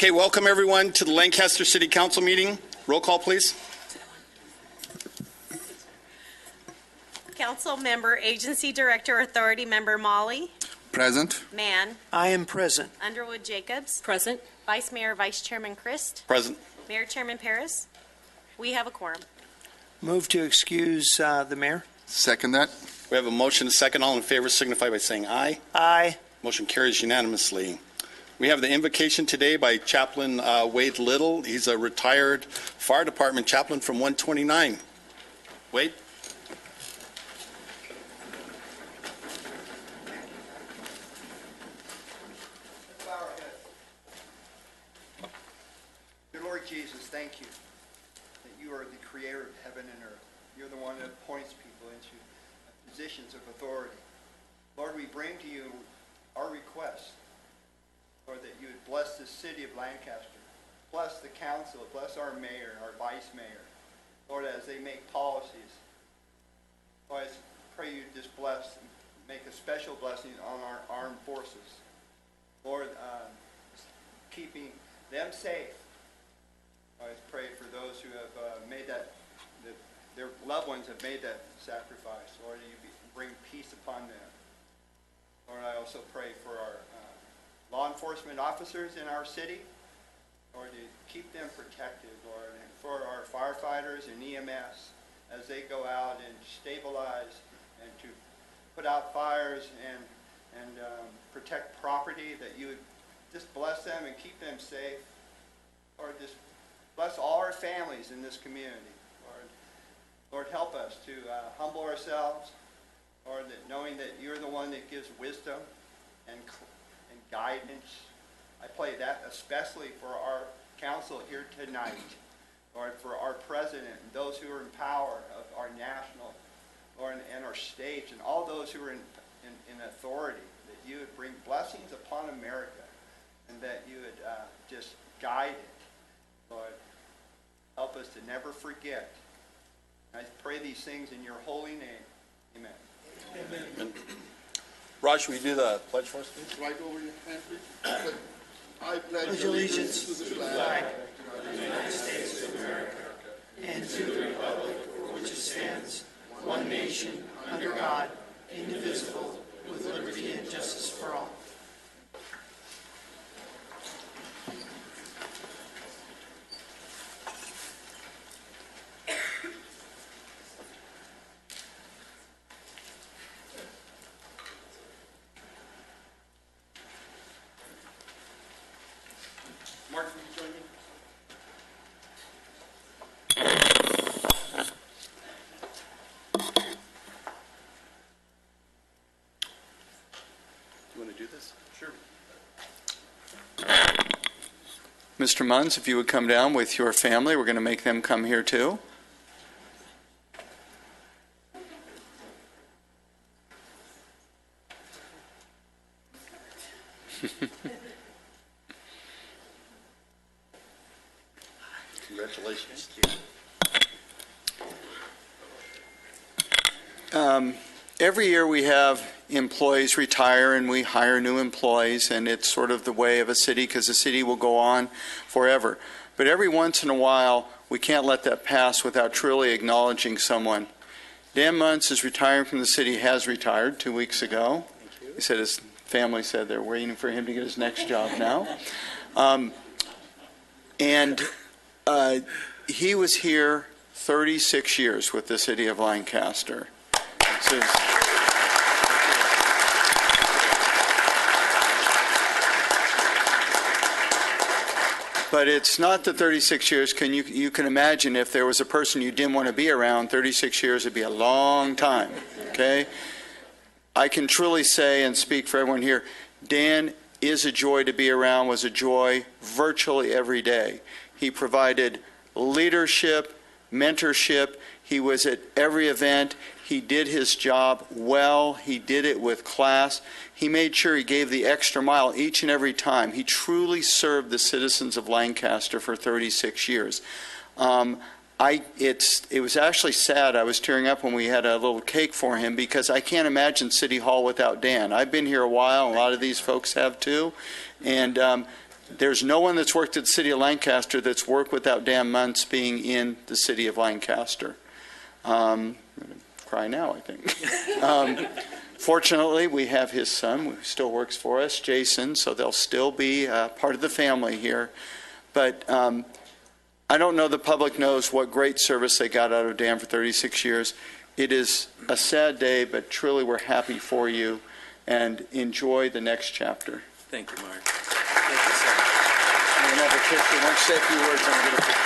Okay, welcome everyone to the Lancaster City Council meeting. Roll call, please. Council Member, Agency Director, Authority Member Molly. Present. Mann. I am present. Underwood Jacobs. Present. Vice Mayor, Vice Chairman Christ. Present. Mayor Chairman Paris. We have a quorum. Move to excuse the mayor. Second that. We have a motion, a second. All in favor signify by saying aye. Aye. Motion carries unanimously. We have the invocation today by Chaplain Wade Little. He's a retired fire department chaplain from 129. Wade? Dear Lord Jesus, thank you that you are the creator of heaven and earth. You're the one that appoints people into positions of authority. Lord, we bring to you our request, Lord, that you would bless the city of Lancaster, bless the council, bless our mayor, our vice mayor, Lord, as they make policies. Lord, I pray you just bless, make a special blessing on our armed forces. Lord, keeping them safe. I pray for those who have made that, their loved ones have made that sacrifice. Lord, you bring peace upon them. Lord, I also pray for our law enforcement officers in our city, Lord, to keep them protected, Lord, and for our firefighters and EMS as they go out and stabilize and to put out fires and protect property, that you would just bless them and keep them safe. Lord, just bless all our families in this community. Lord, help us to humble ourselves, Lord, that knowing that you're the one that gives wisdom and guidance. I pray that especially for our council here tonight, Lord, for our president and those who are in power of our national, Lord, and our states and all those who are in authority, that you would bring blessings upon America and that you would just guide it, Lord. Help us to never forget. I pray these things in your holy name. Amen. Amen. Raj, will you do the pledge for us, please? Right over your hand, please. I pledge allegiance to the flag of the United States of America and to the republic for which it stands, one nation, under God, indivisible, with liberty and justice for all. Mark, will you join me? You want to do this? Sure. Mr. Munns, if you would come down with your family, we're going to make them come here too. Congratulations. Every year we have employees retire and we hire new employees, and it's sort of the way of a city because the city will go on forever. But every once in a while, we can't let that pass without truly acknowledging someone. Dan Muntz is retiring from the city, has retired 2 weeks ago. He said his family said they're waiting for him to get his next job now. He was here 36 years with the city of Lancaster. But it's not the 36 years. You can imagine if there was a person you didn't want to be around, 36 years would be a long time, okay? I can truly say and speak for everyone here, Dan is a joy to be around, was a joy virtually every day. He provided leadership, mentorship. He was at every event. He did his job well. He did it with class. He made sure he gave the extra mile each and every time. He truly served the citizens of Lancaster for 36 years. It was actually sad. I was tearing up when we had a little cake for him because I can't imagine City Hall without Dan. I've been here a while, and a lot of these folks have too. And There's no one that's worked at the city of Lancaster that's worked without Dan Muntz being in the city of Lancaster. I'm going to cry now, I think. Fortunately, we have his son who still works for us, Jason, so they'll still be part of the family here. But I don't know the public knows what great service they got out of Dan for 36 years. It is a sad day, but truly we're happy for you, and enjoy the next chapter. Thank you, Mark. Thank you so much. I'm going to have a picture. Why don't you say a few words and I'll get a picture.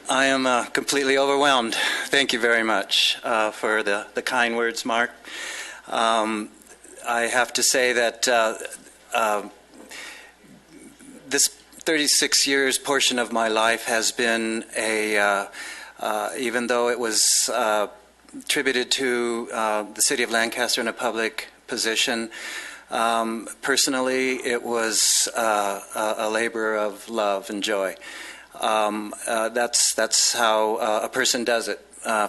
I am completely overwhelmed. Thank you very much for the kind words, Mark. I have to say that this 36 years portion of my life has been even though it was attributed to the city of Lancaster in a public position, personally it was a labor of love and joy. That's how a person does it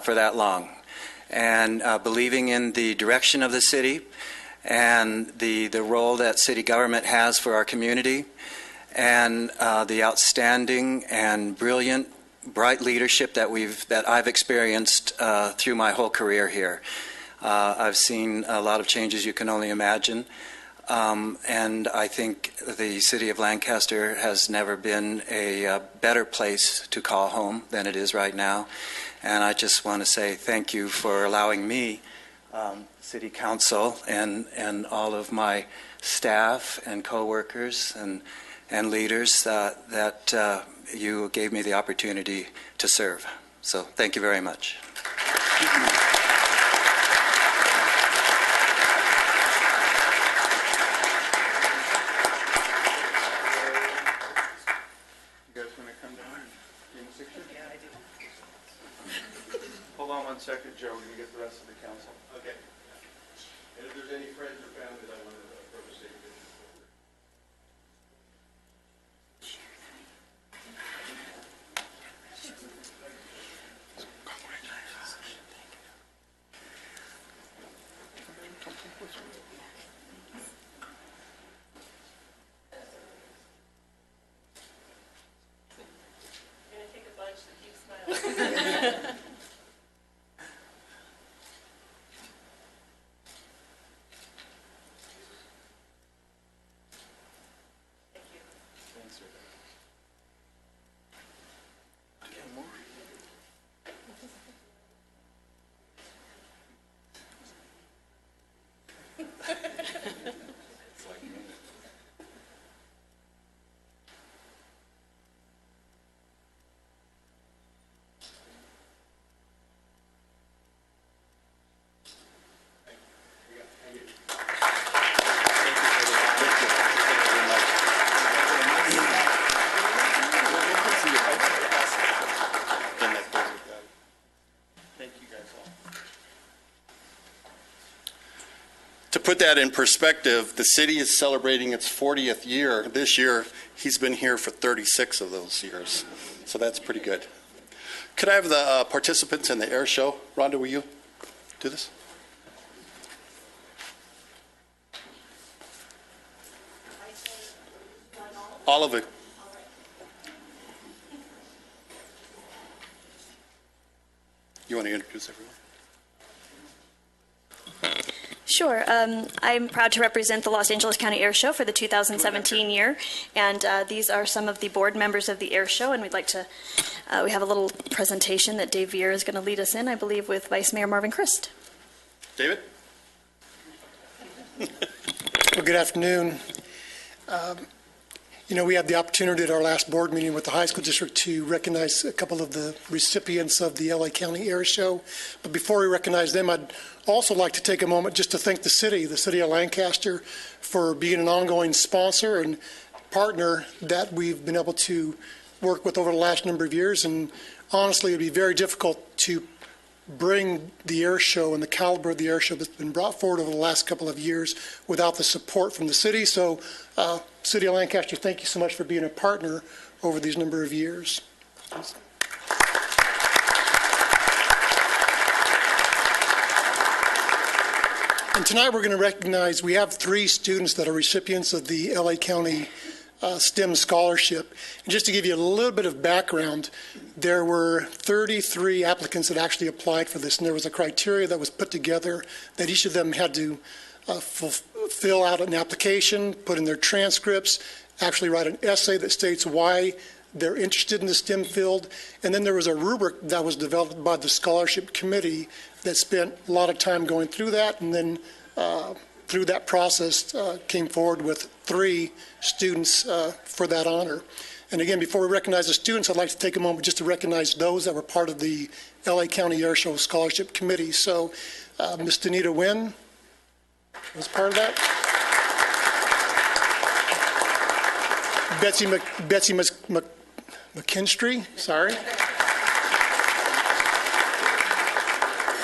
for that long. And believing in the direction of the city and the role that city government has for our community, and the outstanding and brilliant, bright leadership that I've experienced through my whole career here. I've seen a lot of changes you can only imagine. And I think the city of Lancaster has never been a better place to call home than it is right now. And I just want to say thank you for allowing me, City Council, and all of my staff and coworkers and leaders that you gave me the opportunity to serve. So thank you very much. Hold on 1 second, Joe. We're going to get the rest of the council. Okay. And if there's any friends or family that want to approach the stage. To put that in perspective, the city is celebrating its 40th year. This year, he's been here for 36 of those years. So that's pretty good. Could I have the participants in the air show? Rhonda, will you do this? All of it. You want to introduce everyone? Sure. I'm proud to represent the Los Angeles County Air Show for the 2017 year, and these are some of the board members of the Air Show, and we'd like to, we have a little presentation that Dave Vieira is going to lead us in, I believe, with Vice Mayor Marvin Christ. David? Well, good afternoon. We had the opportunity at our last board meeting with the high school district to recognize a couple of the recipients of the LA County Air Show. But before we recognize them, I'd also like to take a moment just to thank the city of Lancaster, for being an ongoing sponsor and partner that we've been able to work with over the last number of years. And honestly, it'd be very difficult to bring the air show and the caliber of the air show that's been brought forward over the last couple of years without the support from the city. So, City of Lancaster, thank you so much for being a partner over these number of years. And tonight we're going to recognize, we have 3 students that are recipients of the LA County STEM Scholarship. And just to give you a little bit of background, there were 33 applicants that actually applied for this, and there was a criteria that was put together that each of them had to fill out an application, put in their transcripts, actually write an essay that states why they're interested in the STEM field. And then there was a rubric that was developed by the scholarship committee that spent a lot of time going through that, and then through that process came forward with 3 students for that honor. And again, before we recognize the students, I'd like to take a moment just to recognize those that were part of the LA County Air Show Scholarship Committee. So Ms. Danita Wynn was part of that. Betsy McKinstry, sorry.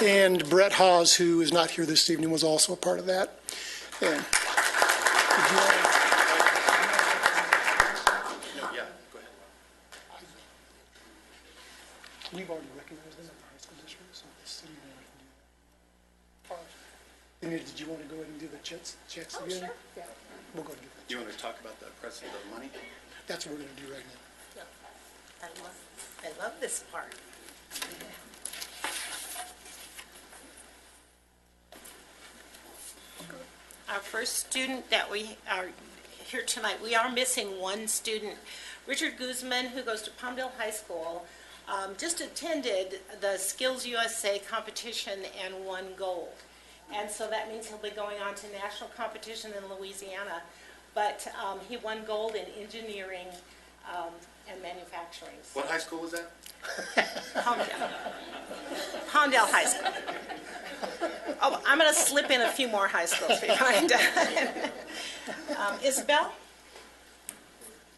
And Brett Haas, who is not here this evening, was also a part of that. And we've already recognized them at the high school district, so the city wanted to do that. Did you want to go ahead and do the checks again? Sure. Yeah, we'll go ahead and do that. You want to talk about the present of money? That's what we're going to do right now. I love this part. Our first student that we are here tonight, we are missing one student. Richard Guzman, who goes to Palmdale High School, just attended the Skills USA competition and won gold. And so that means he'll be going on to national competition in Louisiana. But he won gold in engineering and manufacturing. What high school was that? Palmdale High School. Oh, I'm going to slip in a few more high schools behind. Isabel?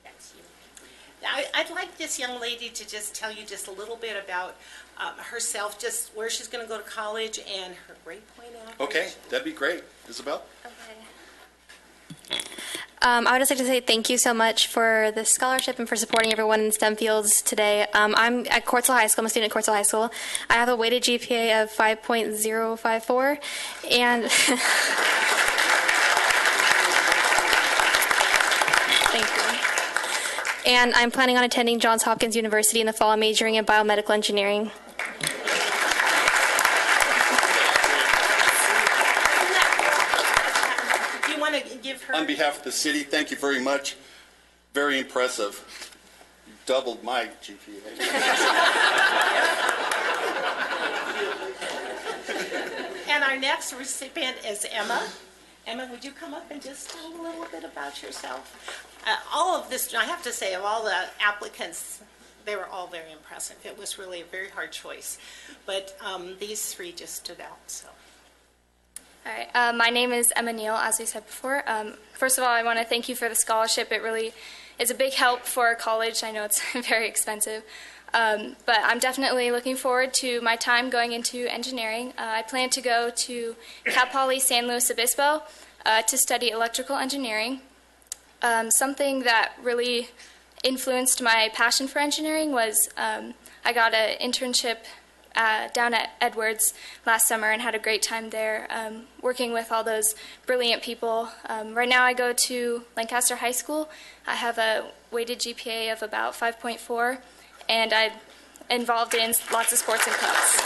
That's you. I'd like this young lady to just tell you just a little bit about herself, just where she's going to go to college and her grade point average. Okay, that'd be great. Isabel? Okay. I would just like to say thank you so much for the scholarship and for supporting everyone in STEM fields today. I'm at Courtsville High School. I'm a student at Courtsville High School. I have a weighted GPA of 5.054, and thank you. And I'm planning on attending Johns Hopkins University in the fall, majoring in biomedical engineering. On behalf of the city, thank you very much. Very impressive. You doubled my GPA. And our next recipient is Emma. Emma, would you come up and just tell a little bit about yourself? All of this, I have to say, of all the applicants, they were all very impressive. It was really a very hard choice. But these 3 just stood out, so. All right. My name is Emma Neal, as we said before. First of all, I want to thank you for the scholarship. It really is a big help for college. I know it's very expensive. But I'm definitely looking forward to my time going into engineering. I plan to go to Cal Poly San Luis Obispo to study electrical engineering. Something that really influenced my passion for engineering was I got an internship down at Edwards last summer and had a great time there working with all those brilliant people. Right now I go to Lancaster High School. I have a weighted GPA of about 5.4, and I'm involved in lots of sports and clubs.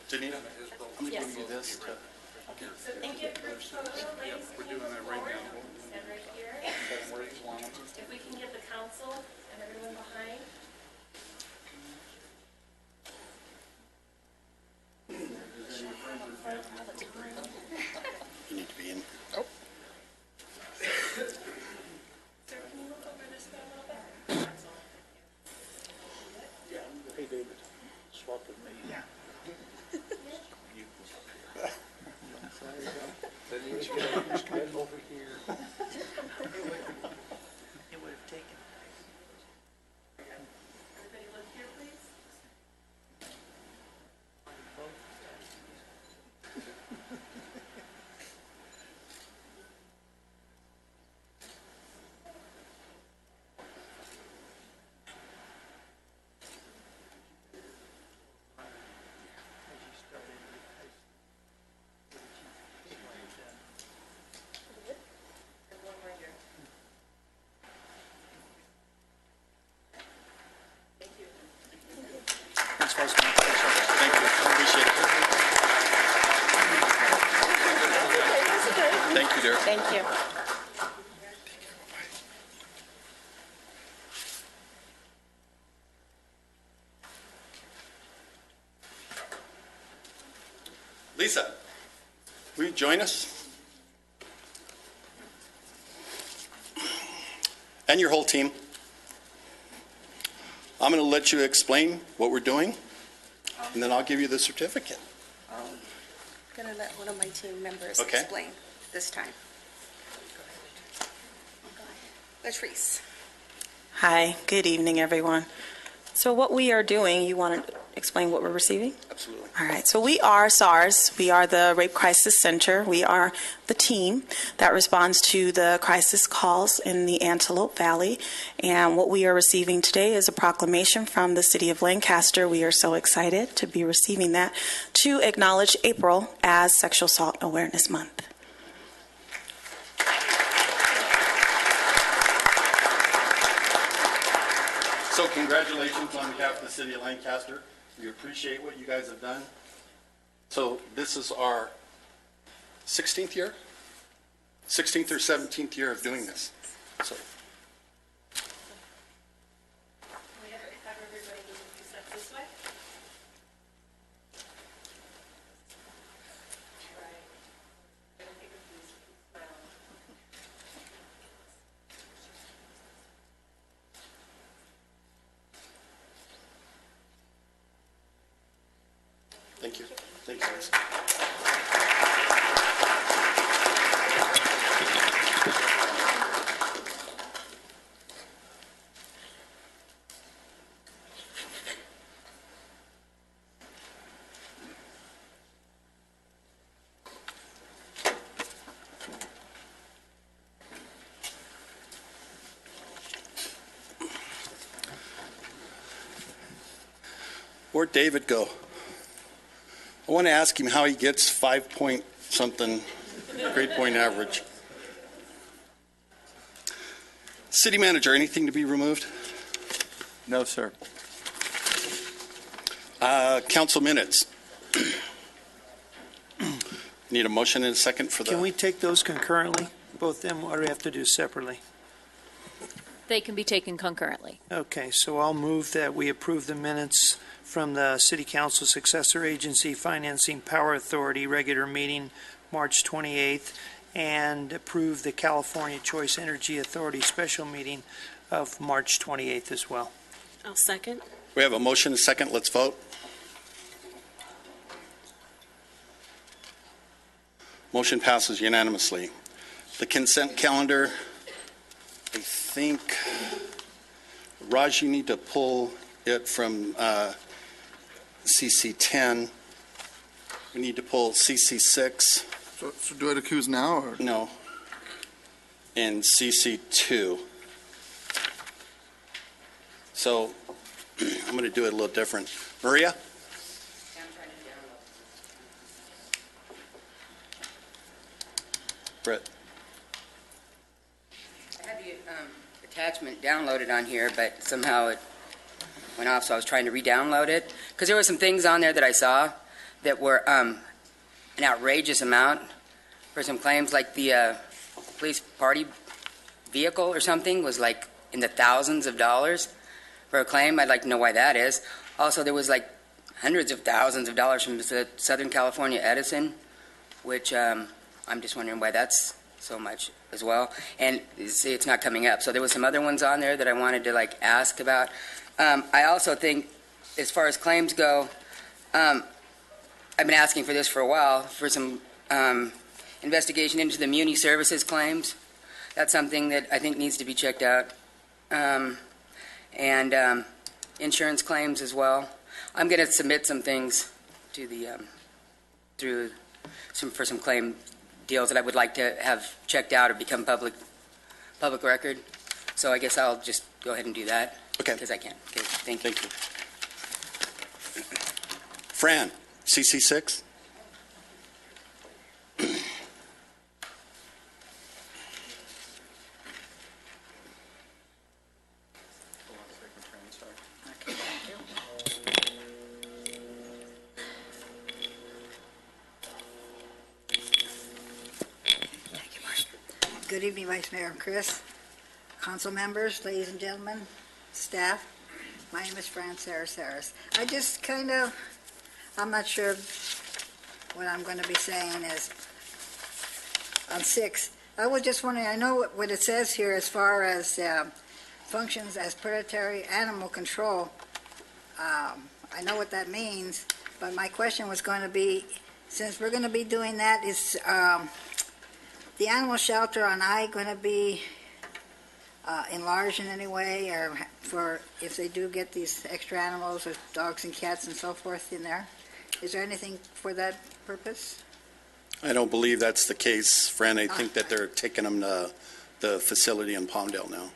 Janita, I'm going to give you this. Thank you. We're doing that right now. Stand right here. If we can get the council and everyone behind. You need to be in. Sir, can you look over this way a little bit? Hey, David, swap with me. Yeah. Everybody look here, please. And one right here. Thank you. Thanks, folks. Thank you. Appreciate it. Thank you, dear. Thank you. Lisa, will you join us? And your whole team. I'm going to let you explain what we're doing, and then I'll give you the certificate. I'm going to let one of my team members Okay. explain this time. Latrice. Hi, good evening, everyone. So what we are doing, you want to explain what we're receiving? Absolutely. All right, so we are SARS. We are the Rape Crisis Center. We are the team that responds to the crisis calls in the Antelope Valley. And what we are receiving today is a proclamation from the city of Lancaster. We are so excited to be receiving that to acknowledge April as Sexual Assault Awareness Month. So congratulations on behalf of the city of Lancaster. We appreciate what you guys have done. So this is our 16th year? 16th or 17th year of doing this. So We have everybody do a few steps this way. Right. Gonna take a few smiles. thank you. Thank you, guys. Where'd David go? I want to ask him how he gets 5 point something grade point average. City manager, anything to be removed? No, sir. Council minutes. Need a motion and a second for the. Can we take those concurrently, both them, or do we have to do separately? They can be taken concurrently. Okay, so I'll move that we approve the minutes from the City Council Successor Agency Financing Power Authority regular meeting, March 28th, and approve the California Choice Energy Authority special meeting of March 28th as well. I'll second. We have a motion and a second. Let's vote. Motion passes unanimously. The consent calendar, I think, Raj, you need to pull it from CC 10. We need to pull CC 6. So do I accuse now, or? No. And CC 2. So I'm going to do it a little different. Maria? Brett? I had the attachment downloaded on here, but somehow it went off, so I was trying to re-download it. Because there were some things on there that I saw that were an outrageous amount for some claims, like the police party vehicle or something was like in the thousands of dollars for a claim. I'd like to know why that is. Also, there was like hundreds of thousands of dollars from the Southern California Edison, which I'm just wondering why that's so much as well. And see, it's not coming up. So there was some other ones on there that I wanted to like ask about. I also think, as far as claims go, I've been asking for this for a while, for some investigation into the Muni Services claims. That's something that I think needs to be checked out. And insurance claims as well. I'm going to submit some things to the for some claim deals that I would like to have checked out or become public record. So I guess I'll just go ahead and do that. Okay. Because I can. Okay, thank you. Thank you. Fran, CC6? Good evening, Vice Mayor and Chris, council members, ladies and gentlemen, staff. My name is Fran Saras. I just I'm not sure what I'm going to be saying is on 6. I was just wondering, I know what it says here as far as functions as predatory animal control. I know what that means, but my question was going to be, since we're going to be doing that, is the animal shelter on I going to be enlarged in any way, or for if they do get these extra animals or dogs and cats and so forth in there? Is there anything for that purpose? I don't believe that's the case, Fran. I think that they're taking them to the facility in Palmdale now.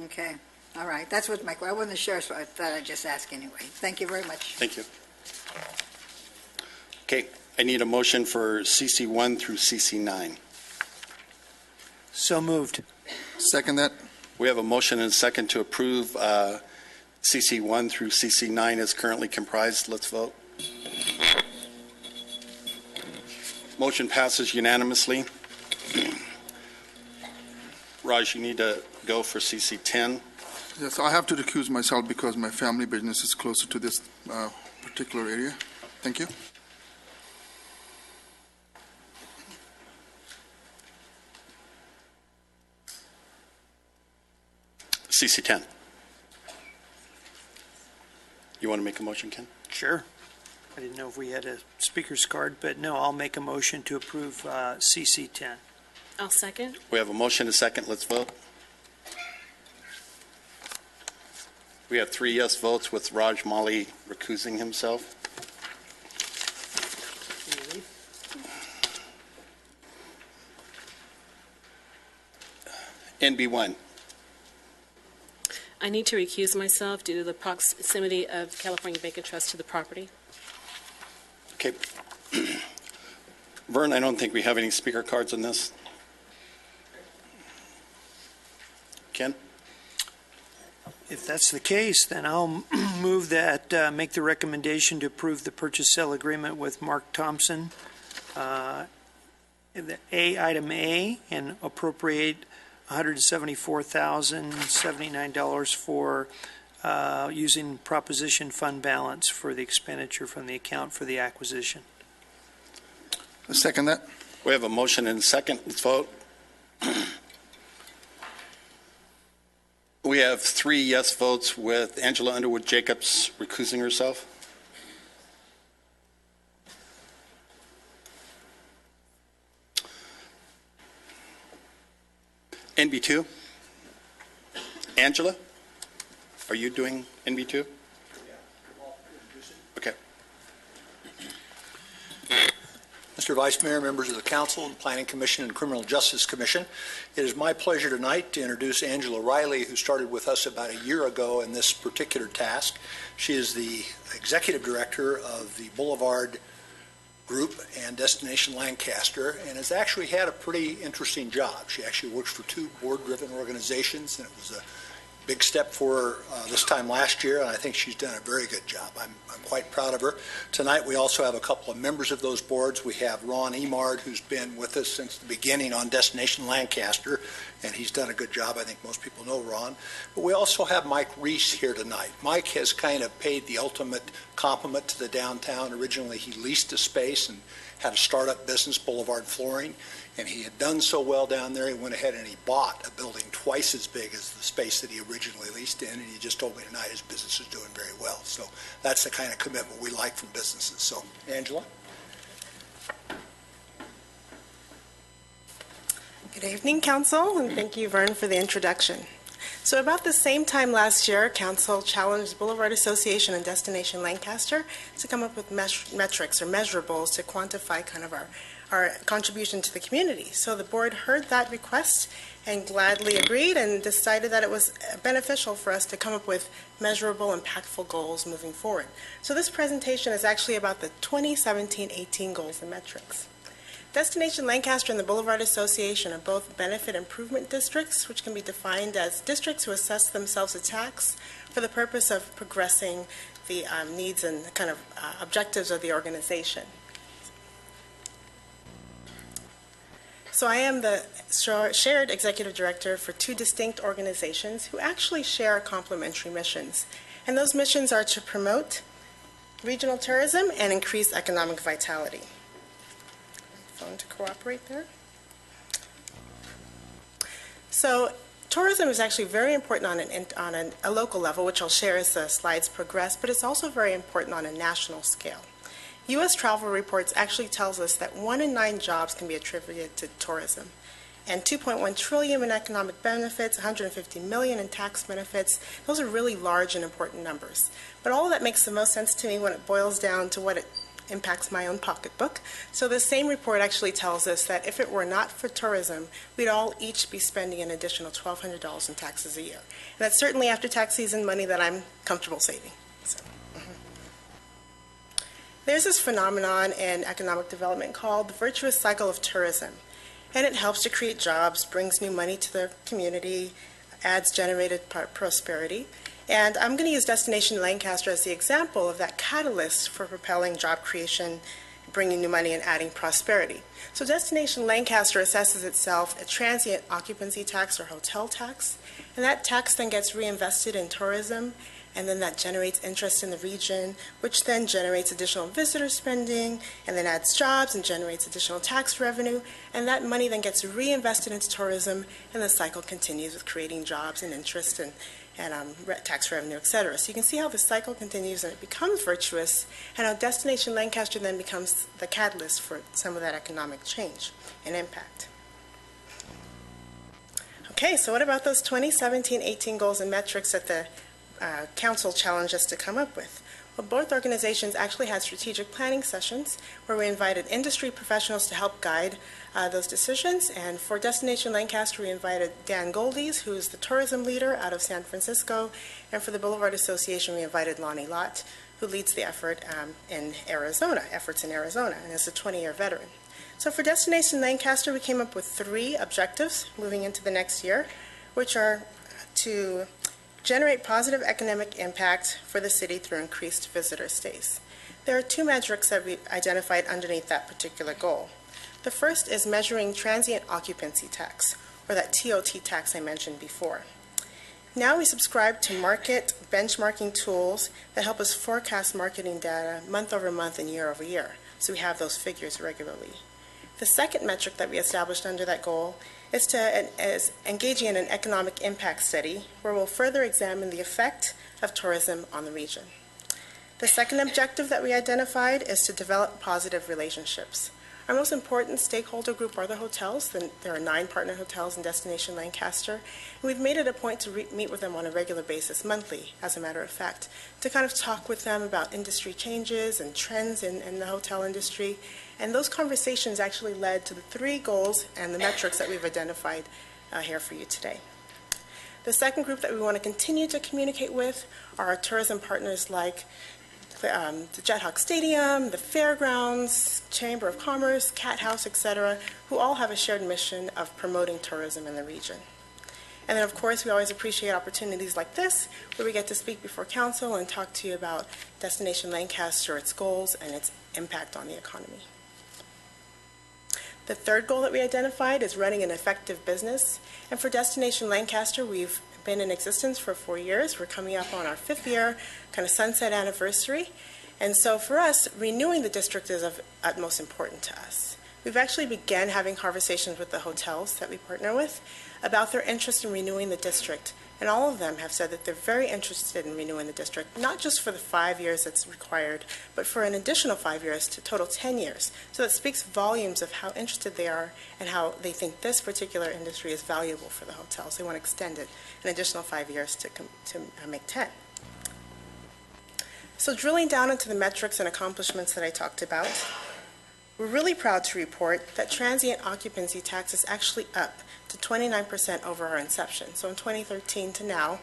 Okay, all right. That's what I wasn't sure, so I thought I'd just ask anyway. Thank you very much. Thank you. Okay, I need a motion for CC1 through CC9. So moved. Second that. We have a motion and a second to approve CC1 through CC9 as currently comprised. Let's vote. Motion passes unanimously. Raj, you need to go for CC10. Yes, I have to recuse myself because my family business is closer to this particular area. Thank you. CC10. You want to make a motion, Ken? Sure. I didn't know if we had a speaker's card, but no, I'll make a motion to approve CC10. I'll second. We have a motion and a second. Let's vote. We have 3 yes votes with Raj Mali recusing himself. NB1. I need to recuse myself due to the proximity of California Vacant Trust to the property. Okay. Vern, I don't think we have any speaker cards on this. Ken? If that's the case, then I'll move that, make the recommendation to approve the purchase-sale agreement with Mark Thompson, item A, and appropriate $174,079 for using proposition fund balance for the expenditure from the account for the acquisition. Second that. We have a motion and a second. Let's vote. We have 3 yes votes with Angela Underwood Jacobs recusing herself. NB2? Angela? Are you doing NB2? Okay. Mr. Vice Mayor, members of the Council, the Planning Commission, and Criminal Justice Commission, it is my pleasure tonight to introduce Angela Riley, who started with us about a year ago in this particular task. She is the Executive Director of the Boulevard Group and Destination Lancaster, and has actually had a pretty interesting job. She actually works for 2 board-driven organizations, and it was a big step for her this time last year, and I think she's done a very good job. I'm quite proud of her. Tonight we also have a couple of members of those boards. We have Ron Emard, who's been with us since the beginning on Destination Lancaster, and he's done a good job. I think most people know Ron. But we also have Mike Reese here tonight. Mike has kind of paid the ultimate compliment to the downtown. Originally he leased a space and had a startup business, Boulevard Flooring, and he had done so well down there, he went ahead and he bought a building twice as big as the space that he originally leased in, and he just told me tonight his business is doing very well. So that's the kind of commitment we like from businesses. So, Angela? Good evening, Council, and thank you, Vern, for the introduction. So about the same time last year, Council challenged Boulevard Association and Destination Lancaster to come up with metrics or measurables to quantify kind of our contribution to the community. So the board heard that request and gladly agreed and decided that it was beneficial for us to come up with measurable, impactful goals moving forward. So this presentation is actually about the 2017-18 goals and metrics. Destination Lancaster and the Boulevard Association are both benefit improvement districts, which can be defined as districts who assess themselves a tax for the purpose of progressing the needs and kind of objectives of the organization. So I am the shared executive director for two distinct organizations who actually share complementary missions. And those missions are to promote regional tourism and increase economic vitality. Phone to cooperate there. So tourism is actually very important on a local level, which I'll share as the slides progress, but it's also very important on a national scale. U.S. travel reports actually tells us that 1 in 9 jobs can be attributed to tourism, and 2.1 trillion in economic benefits, 150 million in tax benefits. Those are really large and important numbers. But all of that makes the most sense to me when it boils down to what it impacts my own pocketbook. So the same report actually tells us that if it were not for tourism, we'd all each be spending an additional $1,200 in taxes a year. And that's certainly after tax season money that I'm comfortable saving. There's this phenomenon in economic development called the virtuous cycle of tourism. And it helps to create jobs, brings new money to the community, adds generated prosperity. And I'm going to use Destination Lancaster as the example of that catalyst for propelling job creation, bringing new money, and adding prosperity. So Destination Lancaster assesses itself a transient occupancy tax or hotel tax, and that tax then gets reinvested in tourism, and then that generates interest in the region, which then generates additional visitor spending, and then adds jobs and generates additional tax revenue, and that money then gets reinvested into tourism, and the cycle continues with creating jobs and interest and tax revenue, et cetera. So you can see how the cycle continues and it becomes virtuous, and how Destination Lancaster then becomes the catalyst for some of that economic change and impact. Okay, so what about those 2017-18 goals and metrics that the Council challenged us to come up with? Well, both organizations actually had strategic planning sessions where we invited industry professionals to help guide those decisions. And for Destination Lancaster, we invited Dan Goldies, who is the tourism leader out of San Francisco. And for the Boulevard Association, we invited Lonnie Lott, who leads the effort in Arizona, and is a 20-year veteran. So for Destination Lancaster, we came up with 3 objectives moving into the next year, which are to generate positive economic impact for the city through increased visitor stays. There are 2 metrics that we identified underneath that particular goal. The first is measuring transient occupancy tax, or that TOT tax I mentioned before. Now we subscribe to market benchmarking tools that help us forecast marketing data month over month and year over year, so we have those figures regularly. The second metric that we established under that goal is engaging in an economic impact study where we'll further examine the effect of tourism on the region. The second objective that we identified is to develop positive relationships. Our most important stakeholder group are the hotels. There are 9 partner hotels in Destination Lancaster. And we've made it a point to meet with them on a regular basis, monthly, as a matter of fact, to kind of talk with them about industry changes and trends in the hotel industry. And those conversations actually led to the 3 goals and the metrics that we've identified here for you today. The second group that we want to continue to communicate with are our tourism partners like the Jet Hawk Stadium, the Fairgrounds, Chamber of Commerce, Cat House, etc., who all have a shared mission of promoting tourism in the region. And then, of course, we always appreciate opportunities like this, where we get to speak before council and talk to you about Destination Lancaster, its goals, and its impact on the economy. The third goal that we identified is running an effective business. And for Destination Lancaster, we've been in existence for 4 years. We're coming up on our 5th year, kind of sunset anniversary. And so for us, renewing the district is of utmost importance to us. We've actually began having conversations with the hotels that we partner with about their interest in renewing the district And all of them have said that they're very interested in renewing the district, not just for the 5 years that's required, but for an additional 5 years to total 10 years. So that speaks volumes of how interested they are and how they think this particular industry is valuable for the hotels. They want to extend it an additional 5 years to make 10. So drilling down into the metrics and accomplishments that I talked about, we're really proud to report that transient occupancy tax is actually up to 29% over our inception. So in 2013 to now,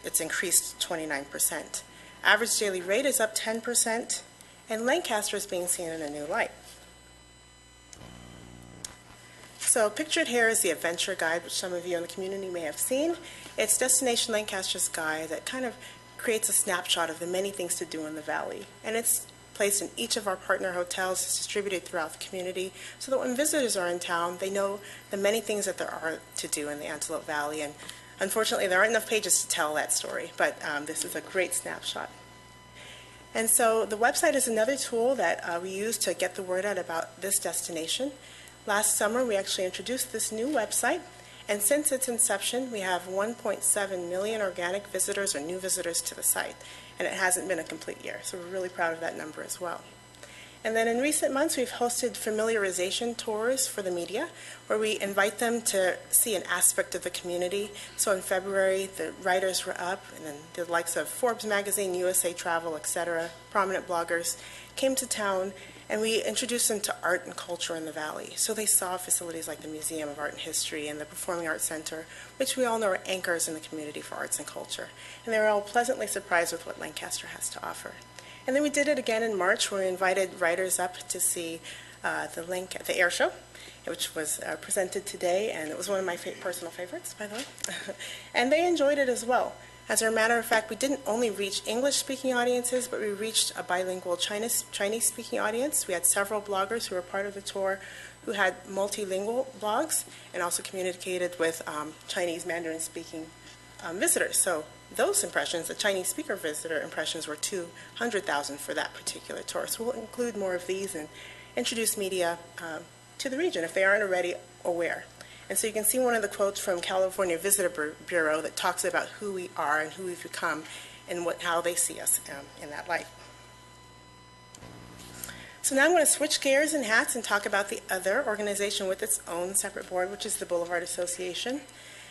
it's increased 29%. Average daily rate is up 10%, and Lancaster is being seen in a new light. So pictured here is the adventure guide, which some of you in the community may have seen. It's Destination Lancaster's guide that kind of creates a snapshot of the many things to do in the valley. And it's placed in each of our partner hotels. It's distributed throughout the community so that when visitors are in town, they know the many things that there are to do in the Antelope Valley. And unfortunately, there aren't enough pages to tell that story, but this is a great snapshot. And so the website is another tool that we use to get the word out about this destination. Last summer, we actually introduced this new website, and since its inception, we have 1.7 million organic visitors or new visitors to the site. And it hasn't been a complete year, so we're really proud of that number as well. And then in recent months, we've hosted familiarization tours for the media, where we invite them to see an aspect of the community. So in February, the writers were up, and then the likes of Forbes magazine, USA Travel, etc., prominent bloggers, came to town, and we introduced them to art and culture in the valley. So they saw facilities like the Museum of Art and History and the Performing Arts Center, which we all know are anchors in the community for arts and culture. And they were all pleasantly surprised with what Lancaster has to offer. And then we did it again in March, where we invited writers up to see the air show, which was presented today, and it was one of my personal favorites, by the way. And they enjoyed it as well. As a matter of fact, we didn't only reach English-speaking audiences, but we reached a bilingual Chinese-speaking audience. We had several bloggers who were part of the tour who had multilingual blogs and also communicated with Chinese Mandarin-speaking visitors. So those impressions, the Chinese speaker visitor impressions, were 200,000 for that particular tour. So we'll include more of these and introduce media to the region if they aren't already aware. And so you can see one of the quotes from California Visitor Bureau that talks about who we are and who we've become and how they see us in that light. So now I'm going to switch gears and hats and talk about the other organization with its own separate board, which is the Boulevard Association.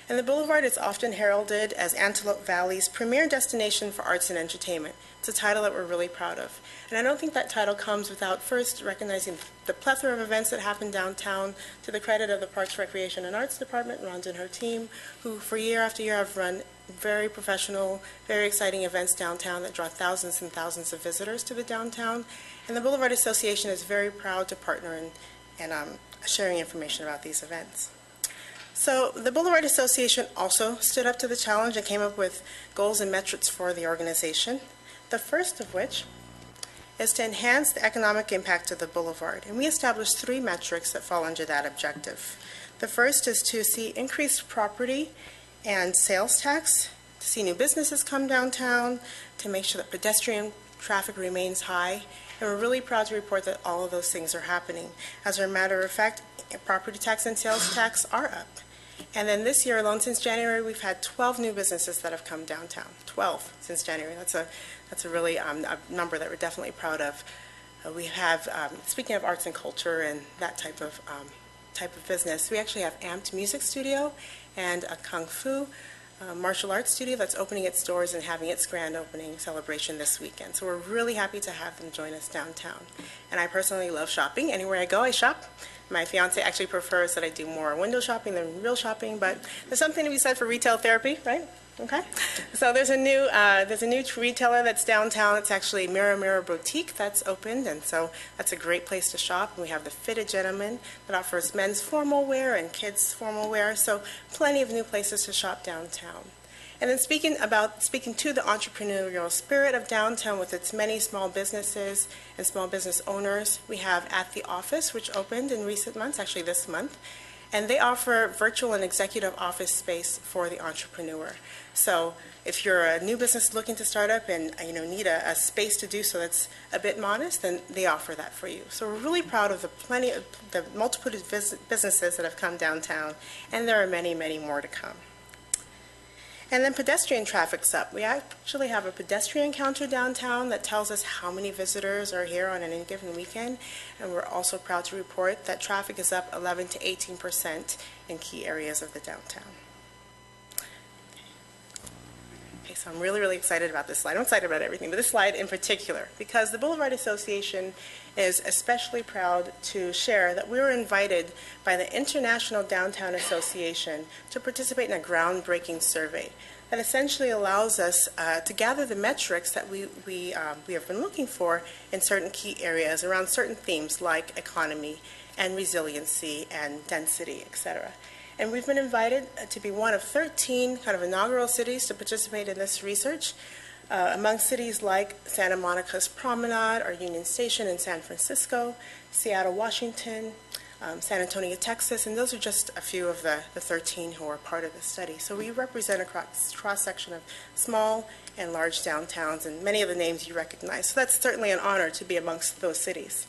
And the Boulevard is often heralded as Antelope Valley's premier destination for arts and entertainment. It's a title that we're really proud of. And I don't think that title comes without first recognizing the plethora of events that happen downtown, to the credit of the Parks, Recreation, and Arts Department, Rhonda and her team, who for year after year have run very professional, very exciting events downtown that draw thousands and thousands of visitors to the downtown. And the Boulevard Association is very proud to partner in sharing information about these events. So the Boulevard Association also stood up to the challenge and came up with goals and metrics for the organization. The first of which is to enhance the economic impact of the Boulevard. And we established 3 metrics that fall under that objective. The first is to see increased property and sales tax, to see new businesses come downtown, to make sure that pedestrian traffic remains high. And we're really proud to report that all of those things are happening. As a matter of fact, property tax and sales tax are up. And then this year alone, since January, we've had 12 new businesses that have come downtown. 12 since January. That's a really a number that we're definitely proud of. We have, speaking of arts and culture and that type of business, we actually have Amped Music Studio and a Kung Fu martial arts studio that's opening its doors and having its grand opening celebration this weekend. So we're really happy to have them join us downtown. And I personally love shopping. Anywhere I go, I shop. My fiance actually prefers that I do more window shopping than real shopping, but there's something to be said for retail therapy, right? Okay. So there's a new retailer that's downtown. It's actually Mirror Boutique that's opened, and so that's a great place to shop. And we have the Fitted Gentleman that offers men's formal wear and kids' formal wear. So plenty of new places to shop downtown. And then speaking to the entrepreneurial spirit of downtown with its many small businesses and small business owners, we have At the Office, which opened in recent months, actually this month. And they offer virtual and executive office space for the entrepreneur. So if you're a new business looking to start up and need a space to do so that's a bit modest, then they offer that for you. So we're really proud of the multiple businesses that have come downtown, and there are many, many more to come. And then pedestrian traffic's up. We actually have a pedestrian counter downtown that tells us how many visitors are here on any given weekend. And we're also proud to report that traffic is up 11 to 18% in key areas of the downtown. Okay, so I'm really, really excited about this slide. I'm excited about everything, but this slide in particular, because the Boulevard Association is especially proud to share that we were invited by the International Downtown Association to participate in a groundbreaking survey that essentially allows us to gather the metrics that we have been looking for in certain key areas around certain themes like economy and resiliency and density, etc. And we've been invited to be one of 13 kind of inaugural cities to participate in this research. Among cities like Santa Monica's Promenade or Union Station in San Francisco, Seattle, Washington, San Antonio, Texas, and those are just a few of the 13 who are part of the study. So we represent a cross-section of small and large downtowns, and many of the names you recognize. So that's certainly an honor to be amongst those cities.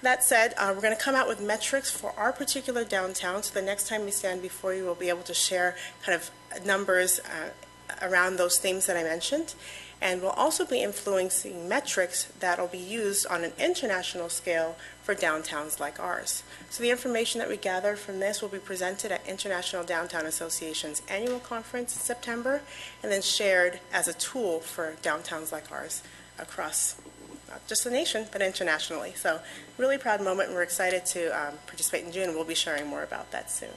That said, we're going to come out with metrics for our particular downtown, so the next time we stand before you, we'll be able to share kind of numbers around those themes that I mentioned. And we'll also be influencing metrics that will be used on an international scale for downtowns like ours. So the information that we gather from this will be presented at International Downtown Association's annual conference in September, and then shared as a tool for downtowns like ours across not just the nation, but internationally. So really proud moment, and we're excited to participate in June. We'll be sharing more about that soon.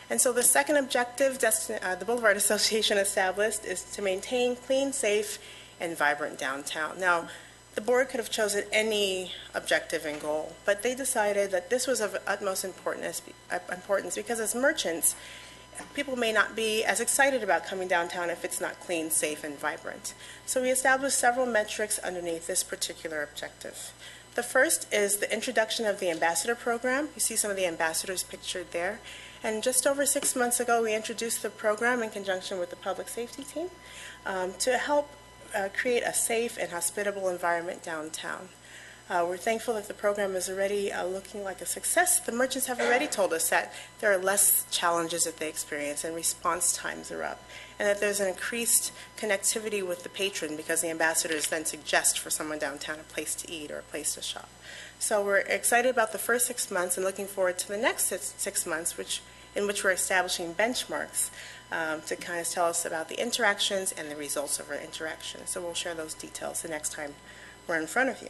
And so the second objective the Boulevard Association established is to maintain clean, safe, and vibrant downtown. Now, the board could have chosen any objective and goal, but they decided that this was of utmost importance because as merchants, people may not be as excited about coming downtown if it's not clean, safe, and vibrant. So we established several metrics underneath this particular objective. The first is the introduction of the ambassador program. You see some of the ambassadors pictured there. And just over 6 months ago, we introduced the program in conjunction with the public safety team to help create a safe and hospitable environment downtown. We're thankful that the program is already looking like a success. The merchants have already told us that there are less challenges that they experience and response times are up, and that there's an increased connectivity with the patron because the ambassadors then suggest for someone downtown a place to eat or a place to shop. So we're excited about the first 6 months and looking forward to the next 6 months, in which we're establishing benchmarks to kind of tell us about the interactions and the results of our interactions. So we'll share those details the next time we're in front of you.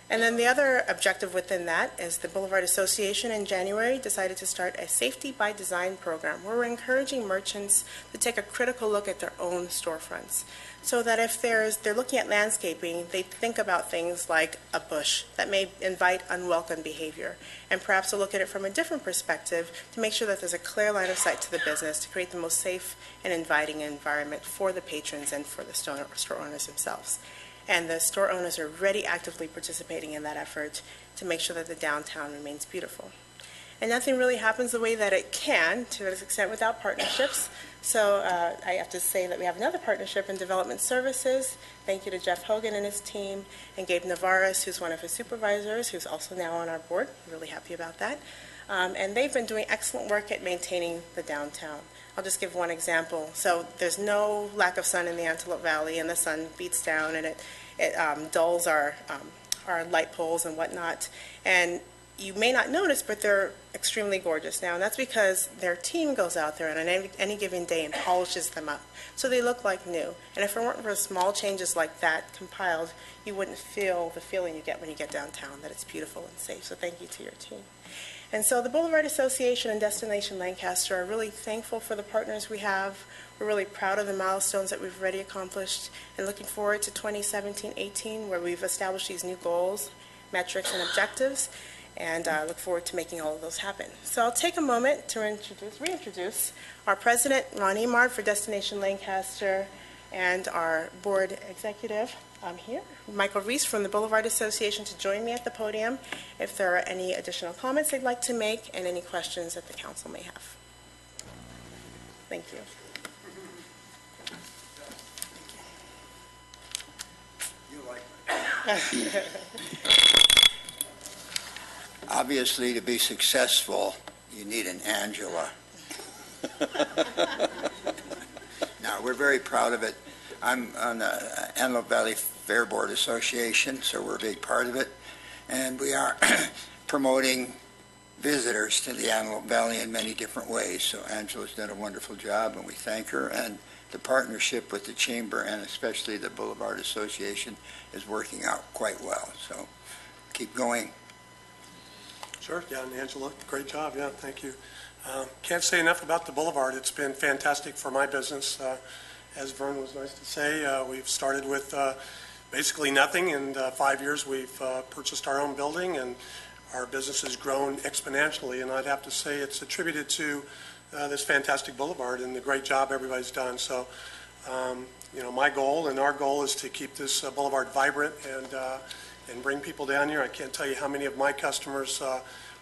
And then the other objective within that is the Boulevard Association in January decided to start a Safety by Design program where we're encouraging merchants to take a critical look at their own storefronts, so that if they're looking at landscaping, they think about things like a bush that may invite unwelcome behavior, and perhaps to look at it from a different perspective to make sure that there's a clear line of sight to the business to create the most safe and inviting environment for the patrons and for the store owners themselves. And the store owners are already actively participating in that effort to make sure that the downtown remains beautiful. And nothing really happens the way that it can, to this extent, without partnerships. So I have to say that we have another partnership in development services. Thank you to Jeff Hogan and his team, and Gabe Navarez, who's one of his supervisors, who's also now on our board. I'm really happy about that. And they've been doing excellent work at maintaining the downtown. I'll just give one example. So there's no lack of sun in the Antelope Valley, and the sun beats down, and it dulls our light poles and whatnot. And you may not notice, but they're extremely gorgeous now, and that's because their team goes out there on any given day and polishes them up, so they look like new. And if it weren't for small changes like that compiled, you wouldn't feel the feeling you get when you get downtown, that it's beautiful and safe. So thank you to your team. And so the Boulevard Association and Destination Lancaster are really thankful for the partners we have. We're really proud of the milestones that we've already accomplished, and looking forward to 2017-18, where we've established these new goals, metrics, and objectives, and look forward to making all of those happen. So I'll take a moment to reintroduce our president, Ron Emard, for Destination Lancaster, and our board executive here, Michael Reese from the Boulevard Association, to join me at the podium if there are any additional comments they'd like to make and any questions that the council may have. Thank you. Obviously, to be successful, you need an Angela. No, we're very proud of it. I'm on the Antelope Valley Fair Board Association, so we're a big part of it. And we are promoting visitors to the Antelope Valley in many different ways. So Angela's done a wonderful job, and we thank her. And the partnership with the Chamber and especially the Boulevard Association is working out quite well. So keep going. Sure, yeah, and Angela, great job, yeah, thank you. Can't say enough about the Boulevard. It's been fantastic for my business. As Vern was nice to say, we've started with basically nothing. In 5 years, we've purchased our own building, and our business has grown exponentially, and I'd have to say it's attributed to this fantastic Boulevard and the great job everybody's done. So, my goal and our goal is to keep this Boulevard vibrant and bring people down here. I can't tell you how many of my customers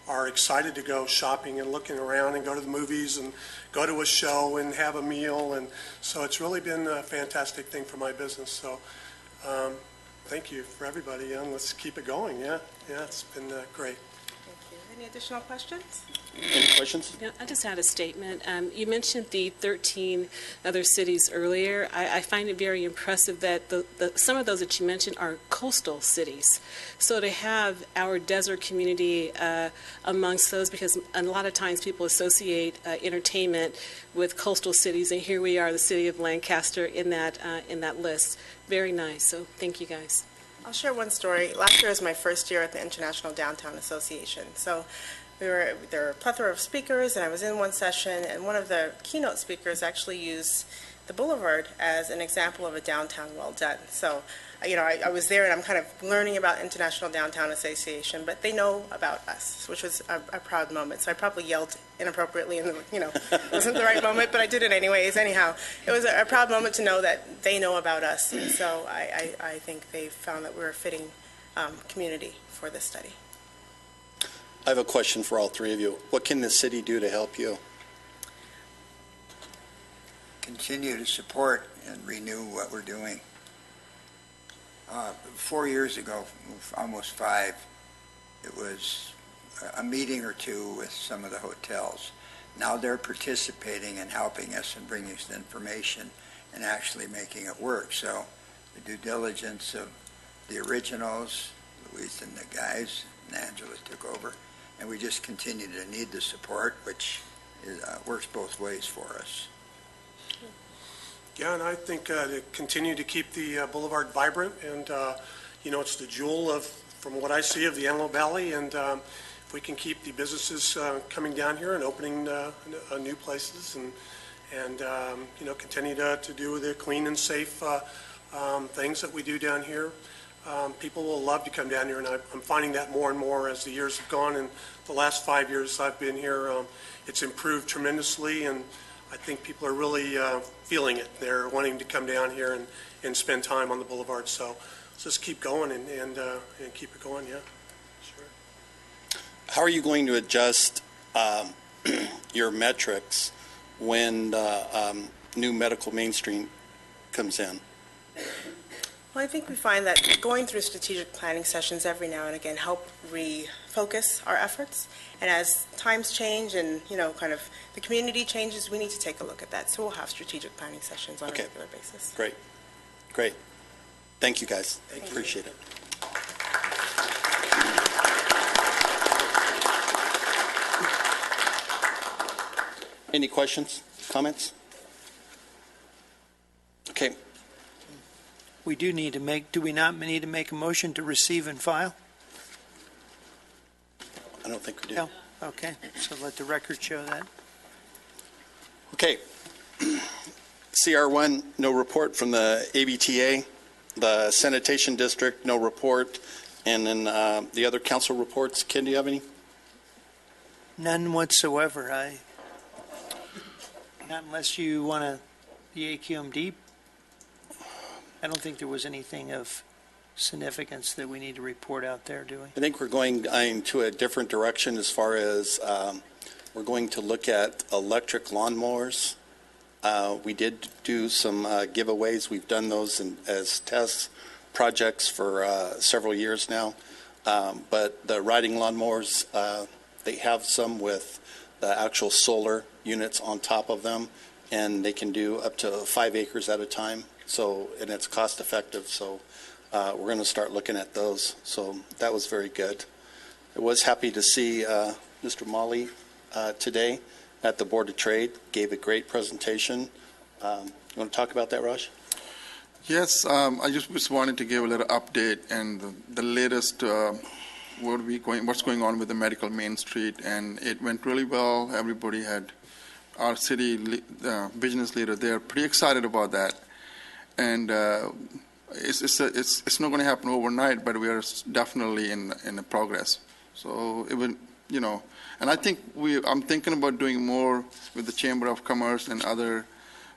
are excited to go shopping and looking around and go to the movies and go to a show and have a meal. And so it's really been a fantastic thing for my business. So thank you for everybody, and let's keep it going. Yeah, it's been great. Thank you. Any additional questions? Any questions? Yeah, I just had a statement. You mentioned the 13 other cities earlier. I find it very impressive that some of those that you mentioned are coastal cities. So to have our desert community amongst those, because a lot of times people associate entertainment with coastal cities, and here we are, the city of Lancaster, in that list. Very nice. So thank you guys. I'll share one story. Last year was my first year at the International Downtown Association. So there were a plethora of speakers, and I was in one session, and one of the keynote speakers actually used the Boulevard as an example of a downtown well done. So, I was there, and I'm kind of learning about International Downtown Association, but they know about us, which was a proud moment. So I probably yelled inappropriately, and it wasn't the right moment, but I did it anyways. Anyhow, it was a proud moment to know that they know about us, and so I think they found that we're a fitting community for this study. I have a question for all three of you. What can the city do to help you? Continue to support and renew what we're doing. 4 years ago, almost 5, it was a meeting or two with some of the hotels. Now they're participating and helping us and bringing us the information and actually making it work. So the due diligence of the originals, Luis and the guys, and Angela took over, and we just continue to need the support, which works both ways for us. Yeah, and I think to continue to keep the Boulevard vibrant, and it's the jewel from what I see, of the Antelope Valley, and if we can keep the businesses coming down here and opening new places, and continue to do the clean and safe things that we do down here, people will love to come down here, and I'm finding that more and more as the years have gone. And the last 5 years I've been here, it's improved tremendously, and I think people are really feeling it. They're wanting to come down here and spend time on the Boulevard. So let's just keep going and keep it going, yeah. Sure. How are you going to adjust your metrics when new medical mainstream comes in? Well, I think we find that going through strategic planning sessions every now and again help refocus our efforts. And as times change and, kind of the community changes, we need to take a look at that. So we'll have strategic planning sessions on a regular basis. Great. Thank you, guys. Appreciate it. Any questions, comments? Okay. Do we not need to make a motion to receive and file? I don't think we do. No? Okay, so let the record show that. Okay. CR1, no report from the ABTA. The Sanitation District, no report. And then the other council reports. Ken, do you have any? None whatsoever. Not unless you want the AQMD. I don't think there was anything of significance that we need to report out there, do we? I think we're going into a different direction as far as we're going to look at electric lawnmowers. We did do some giveaways. We've done those as test projects for several years now. But the riding lawnmowers, they have some with the actual solar units on top of them, and they can do up to 5 acres at a time. So, and it's cost effective. So we're going to start looking at those. So that was very good. I was happy to see Mr. Molly today at the Board of Trade. Gave a great presentation. You want to talk about that, Raj? Yes, I just wanted to give a little update and the latest what's going on with the medical Main Street, and it went really well. Everybody had our city business leader there pretty excited about that, and it's not going to happen overnight, but we are definitely in progress. So it will, and I think I'm thinking about doing more with the Chamber of Commerce and other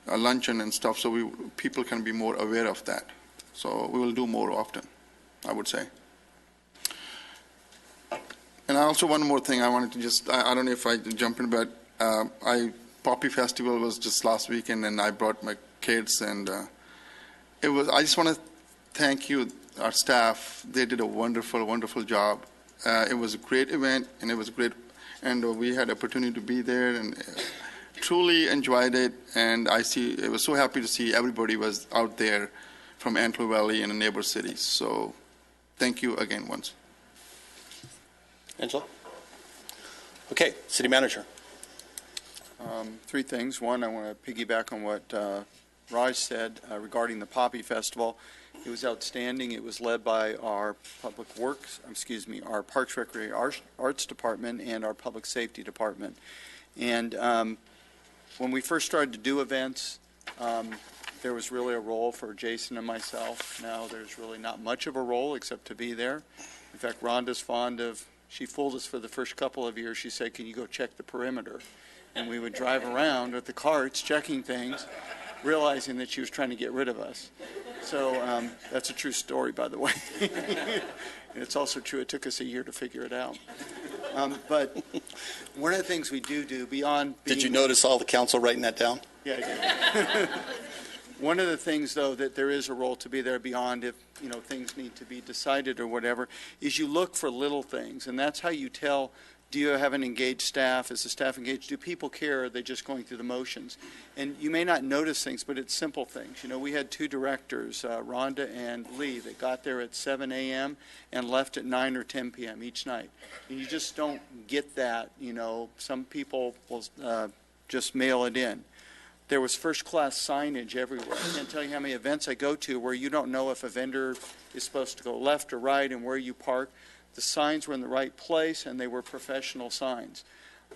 luncheon and stuff, so people can be more aware of that. So we will do more often, I would say. And also one more thing I wanted to I don't know if I jump in, but Poppy Festival was just last weekend, and I brought my kids, and I just want to thank you, our staff. They did a wonderful, wonderful job. It was a great event, and it was great, and we had opportunity to be there, and truly enjoyed it. And I was so happy to see everybody was out there from Antelope Valley and the neighbor cities. So thank you again once. Angela? Okay, City Manager. 3 things. One, I want to piggyback on what Raj said regarding the Poppy Festival. It was outstanding. It was led by our our Parks, Recreation, Arts Department and our Public Safety Department. And when we first started to do events, there was really a role for Jason and myself. Now there's really not much of a role except to be there. In fact, Rhonda's she fooled us for the first couple of years. She said, "Can you go check the perimeter?" And we would drive around with the carts checking things, realizing that she was trying to get rid of us. So that's a true story, by the way. And it's also true it took us a year to figure it out. But one of the things we do beyond Did you notice all the council writing that down? Yeah, I did. One of the things, though, that there is a role to be there beyond if, things need to be decided or whatever, is you look for little things. And that's how you tell, do you have an engaged staff? Is the staff engaged? Do people care? Are they just going through the motions? And you may not notice things, but it's simple things. We had 2 directors, Rhonda and Lee, that got there at 7 a.m. and left at 9 or 10 p.m. each night. And you just don't get that. Some people will just mail it in. There was first-class signage everywhere. I can't tell you how many events I go to where you don't know if a vendor is supposed to go left or right and where you park. The signs were in the right place, and they were professional signs.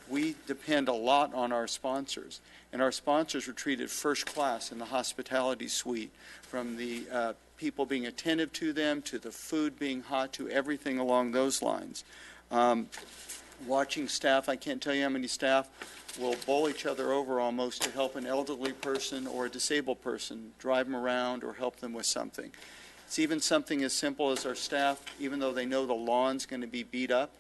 We depend a lot on our sponsors, and our sponsors were treated first class in the hospitality suite, from the people being attentive to them, to the food being hot, to everything along those lines. Watching staff, I can't tell you how many staff will bowl each other over almost to help an elderly person or a disabled person, drive them around or help them with something. It's even something as simple as our staff, even though they know the lawn's going to be beat up,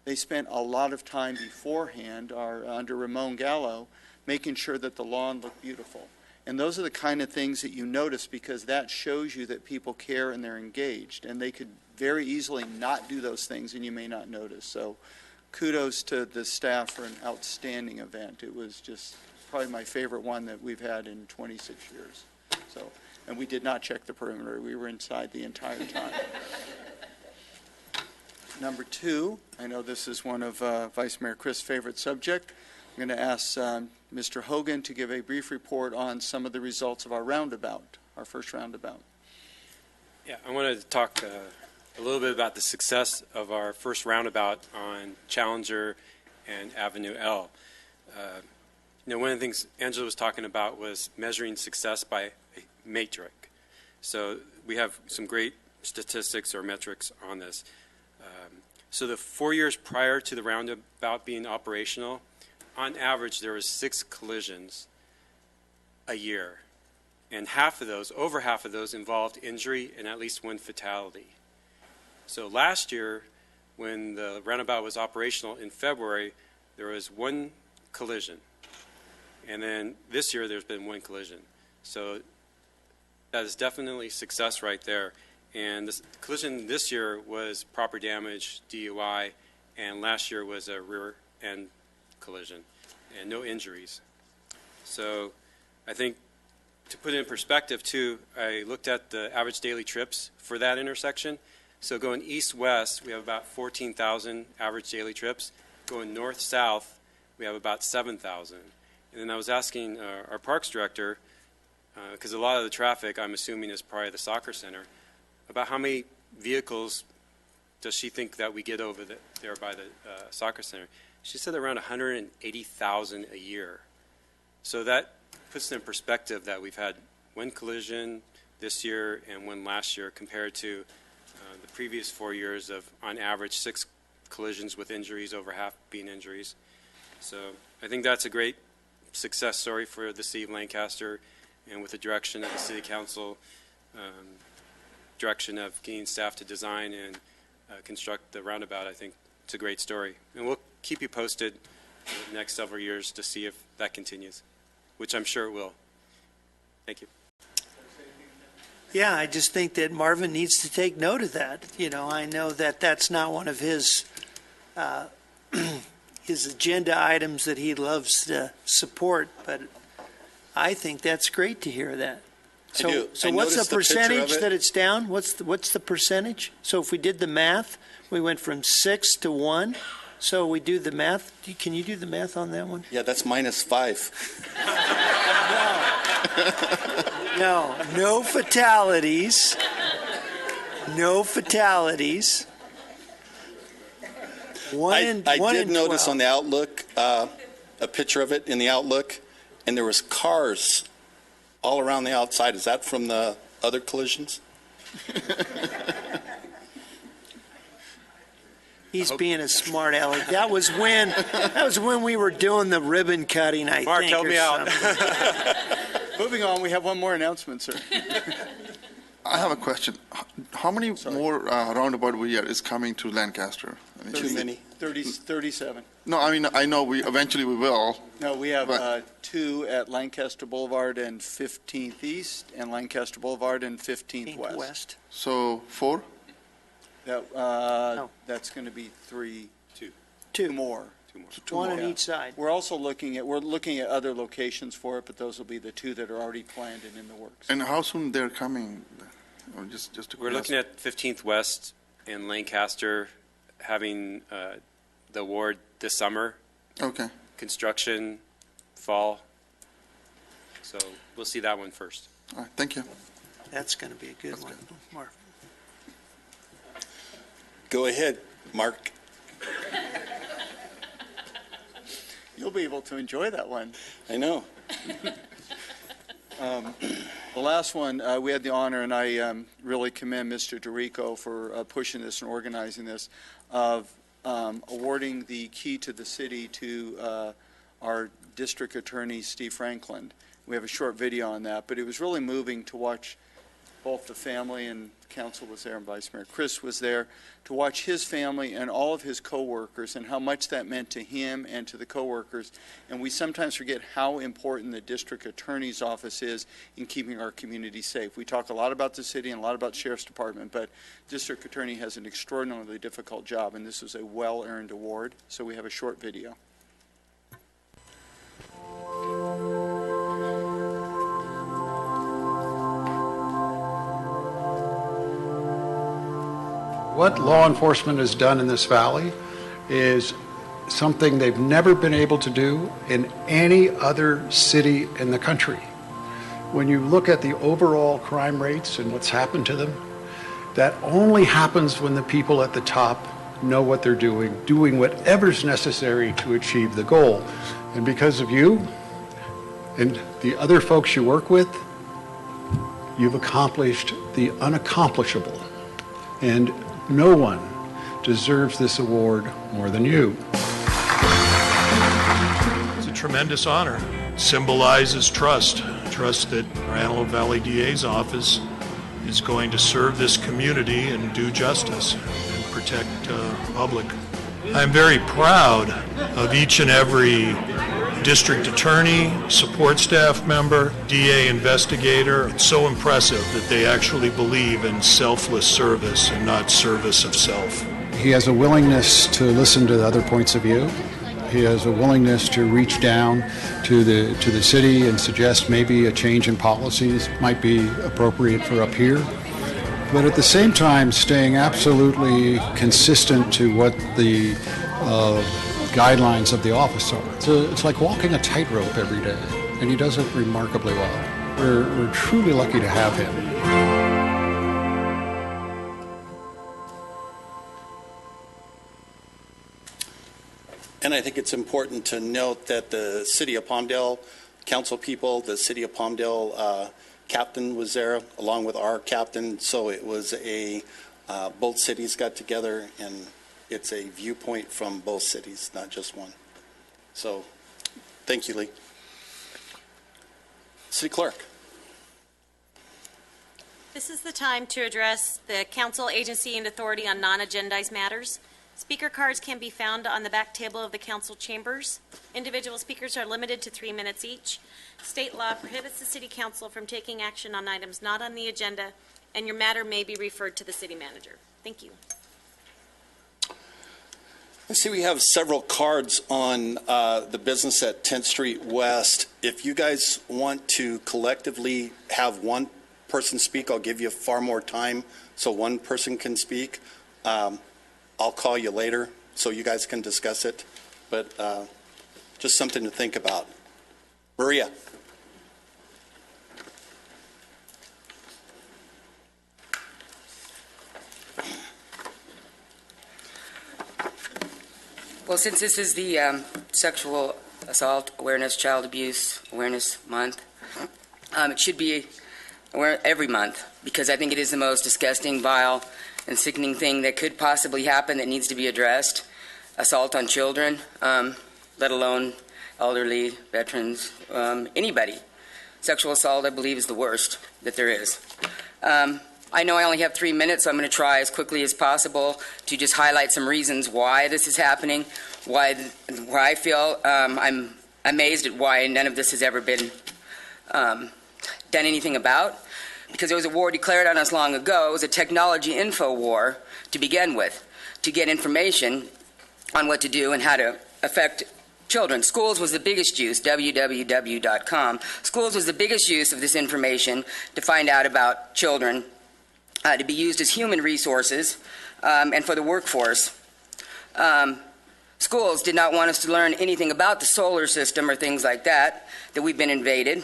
they spent a lot of time beforehand, under Ramon Gallo, making sure that the lawn looked beautiful. And those are the kind of things that you notice, because that shows you that people care and they're engaged. And they could very easily not do those things and you may not notice. So kudos to the staff for an outstanding event. It was just probably my favorite one that we've had in 26 years. And we did not check the perimeter. We were inside the entire time. Number 2, I know this is one of Vice Mayor Chris' favorite subject. I'm going to ask Mr. Hogan to give a brief report on some of the results of our roundabout, our first roundabout. Yeah, I wanted to talk a little bit about the success of our first roundabout on Challenger and Avenue L. One of the things Angela was talking about was measuring success by a metric. So we have some great statistics or metrics on this. So the 4 years prior to the roundabout being operational, on average, there was 6 collisions a year. And over half of those involved injury and at least 1 fatality. So last year, when the roundabout was operational in February, there was 1 collision. And then this year, there's been 1 collision. So that is definitely success right there. And the collision this year was proper damage, DUI, and last year was a rear end collision and no injuries. So I think to put it in perspective too, I looked at the average daily trips for that intersection. So going east-west, we have about 14,000 average daily trips. Going north-south, we have about 7,000. And then I was asking our parks director, because a lot of the traffic, I'm assuming, is probably the soccer center, about how many vehicles does she think that we get over there by the soccer center. She said around 180,000 a year. So that puts in perspective that we've had one collision this year and one last year compared to the previous 4 years of, on average, 6 collisions with injuries, over half being injuries. So I think that's a great success story for the city of Lancaster, and with the direction of the city council, direction of getting staff to design and construct the roundabout, I think it's a great story. And we'll keep you posted in the next several years to see if that continues, which I'm sure it will. Thank you. Yeah, I just think that Marvin needs to take note of that. You know, I know that that's not one of his his agenda items that he loves to support, but I think that's great to hear that. I do. So I what's noticed the the picture of percentage it. that it's down? What's the percentage? So if we did the math, we went from 6 to 1. So we do the math. Can you do the math on that one? Yeah, that's -5. No fatalities. No fatalities. I did notice 12. on the Outlook, a picture of it in the Outlook, and there was cars all around the outside. Is that from the other collisions? He's being a smart aleck. That was when we were doing the ribbon cutting, I Mark, think. help or me out. something. Moving on, we have one more announcement, sir. I have a question. How many more roundabout we are is coming to Lancaster? I mean, Too many. 37. No, I mean, I know we eventually we will. No, we have But- 2 at Lancaster Boulevard and 15th East, and Lancaster Boulevard and 15th West. So 4? That's going to be 3. Two more. One on each side. We're also looking at other locations for it, but those will be the 2 that are already planned and in the works. And how soon they're coming? Or just a We're looking at 15th West in Lancaster, having the award this summer. Okay. Construction, fall. So we'll see that one first. All right, thank you. That's going to be a good one, Mark. Go ahead, Mark. You'll be able to enjoy that one. I know. The last one, we had the honor, and I really commend Mr. DeRico for pushing this and organizing this, of awarding the key to the city to our district attorney, Steve Franklin. We have a short video on that, but it was really moving to watch both the family, and council was there, and Vice Mayor Chris was there, to watch his family and all of his coworkers and how much that meant to him and to the coworkers. And we sometimes forget how important the district attorney's office is in keeping our community safe. We talk a lot about the city and a lot about the sheriff's department, but district attorney has an extraordinarily difficult job, and this was a well-earned award. So we have a short video. What law enforcement has done in this valley is something they've never been able to do in any other city in the country. When you look at the overall crime rates and what's happened to them, that only happens when the people at the top know what they're doing whatever's necessary to achieve the goal. And because of you and the other folks you work with, you've accomplished the unaccomplishable. And no one deserves this award more than you. It's a tremendous honor. It symbolizes trust that our Antelope Valley DA's office is going to serve this community and do justice and protect the public. I'm very proud of each and every district attorney, support staff member, DA investigator. It's so impressive that they actually believe in selfless service and not service of self. He has a willingness to listen to other points of view, He has a willingness to reach down to the city and suggest maybe a change in policies might be appropriate for up here. But at the same time, staying absolutely consistent to what the guidelines of the office are. So it's like walking a tightrope every day, and he does it remarkably well. We're truly lucky to have him. And I think it's important to note that the City of Palmdale council people, the City of Palmdale captain was there along with our captain. So it was both cities got together, and it's a viewpoint from both cities, not just one. So thank you, Lee. City Clerk. This is the time to address the council, agency, and authority on non-agendized matters. Speaker cards can be found on the back table of the council chambers. Individual speakers are limited to 3 minutes each. State law prohibits the city council from taking action on items not on the agenda, and your matter may be referred to the city manager. Thank you. I see we have several cards on the business at 10th Street West. If you guys want to collectively have one person speak, I'll give you far more time so one person can speak. I'll call you later so you guys can discuss it, but just something to think about. Maria. Well, since this is the Sexual Assault Awareness, Child Abuse Awareness Month, it should be every month, because I think it is the most disgusting, vile, and sickening thing that could possibly happen that needs to be addressed. Assault on children, let alone elderly, veterans, anybody. Sexual assault, I believe, is the worst that there is. I know I only have 3 minutes, so I'm going to try as quickly as possible to just highlight some reasons why this is happening, why I feel I'm amazed at why none of this has ever been done anything about. Because there was a war declared on us long ago. It was a technology info war to begin with, to get information on what to do and how to affect children. Schools was the biggest use, www.com. Schools was the biggest use of this information to find out about children, to be used as human resources and for the workforce. Schools did not want us to learn anything about the solar system or things like that we've been invaded.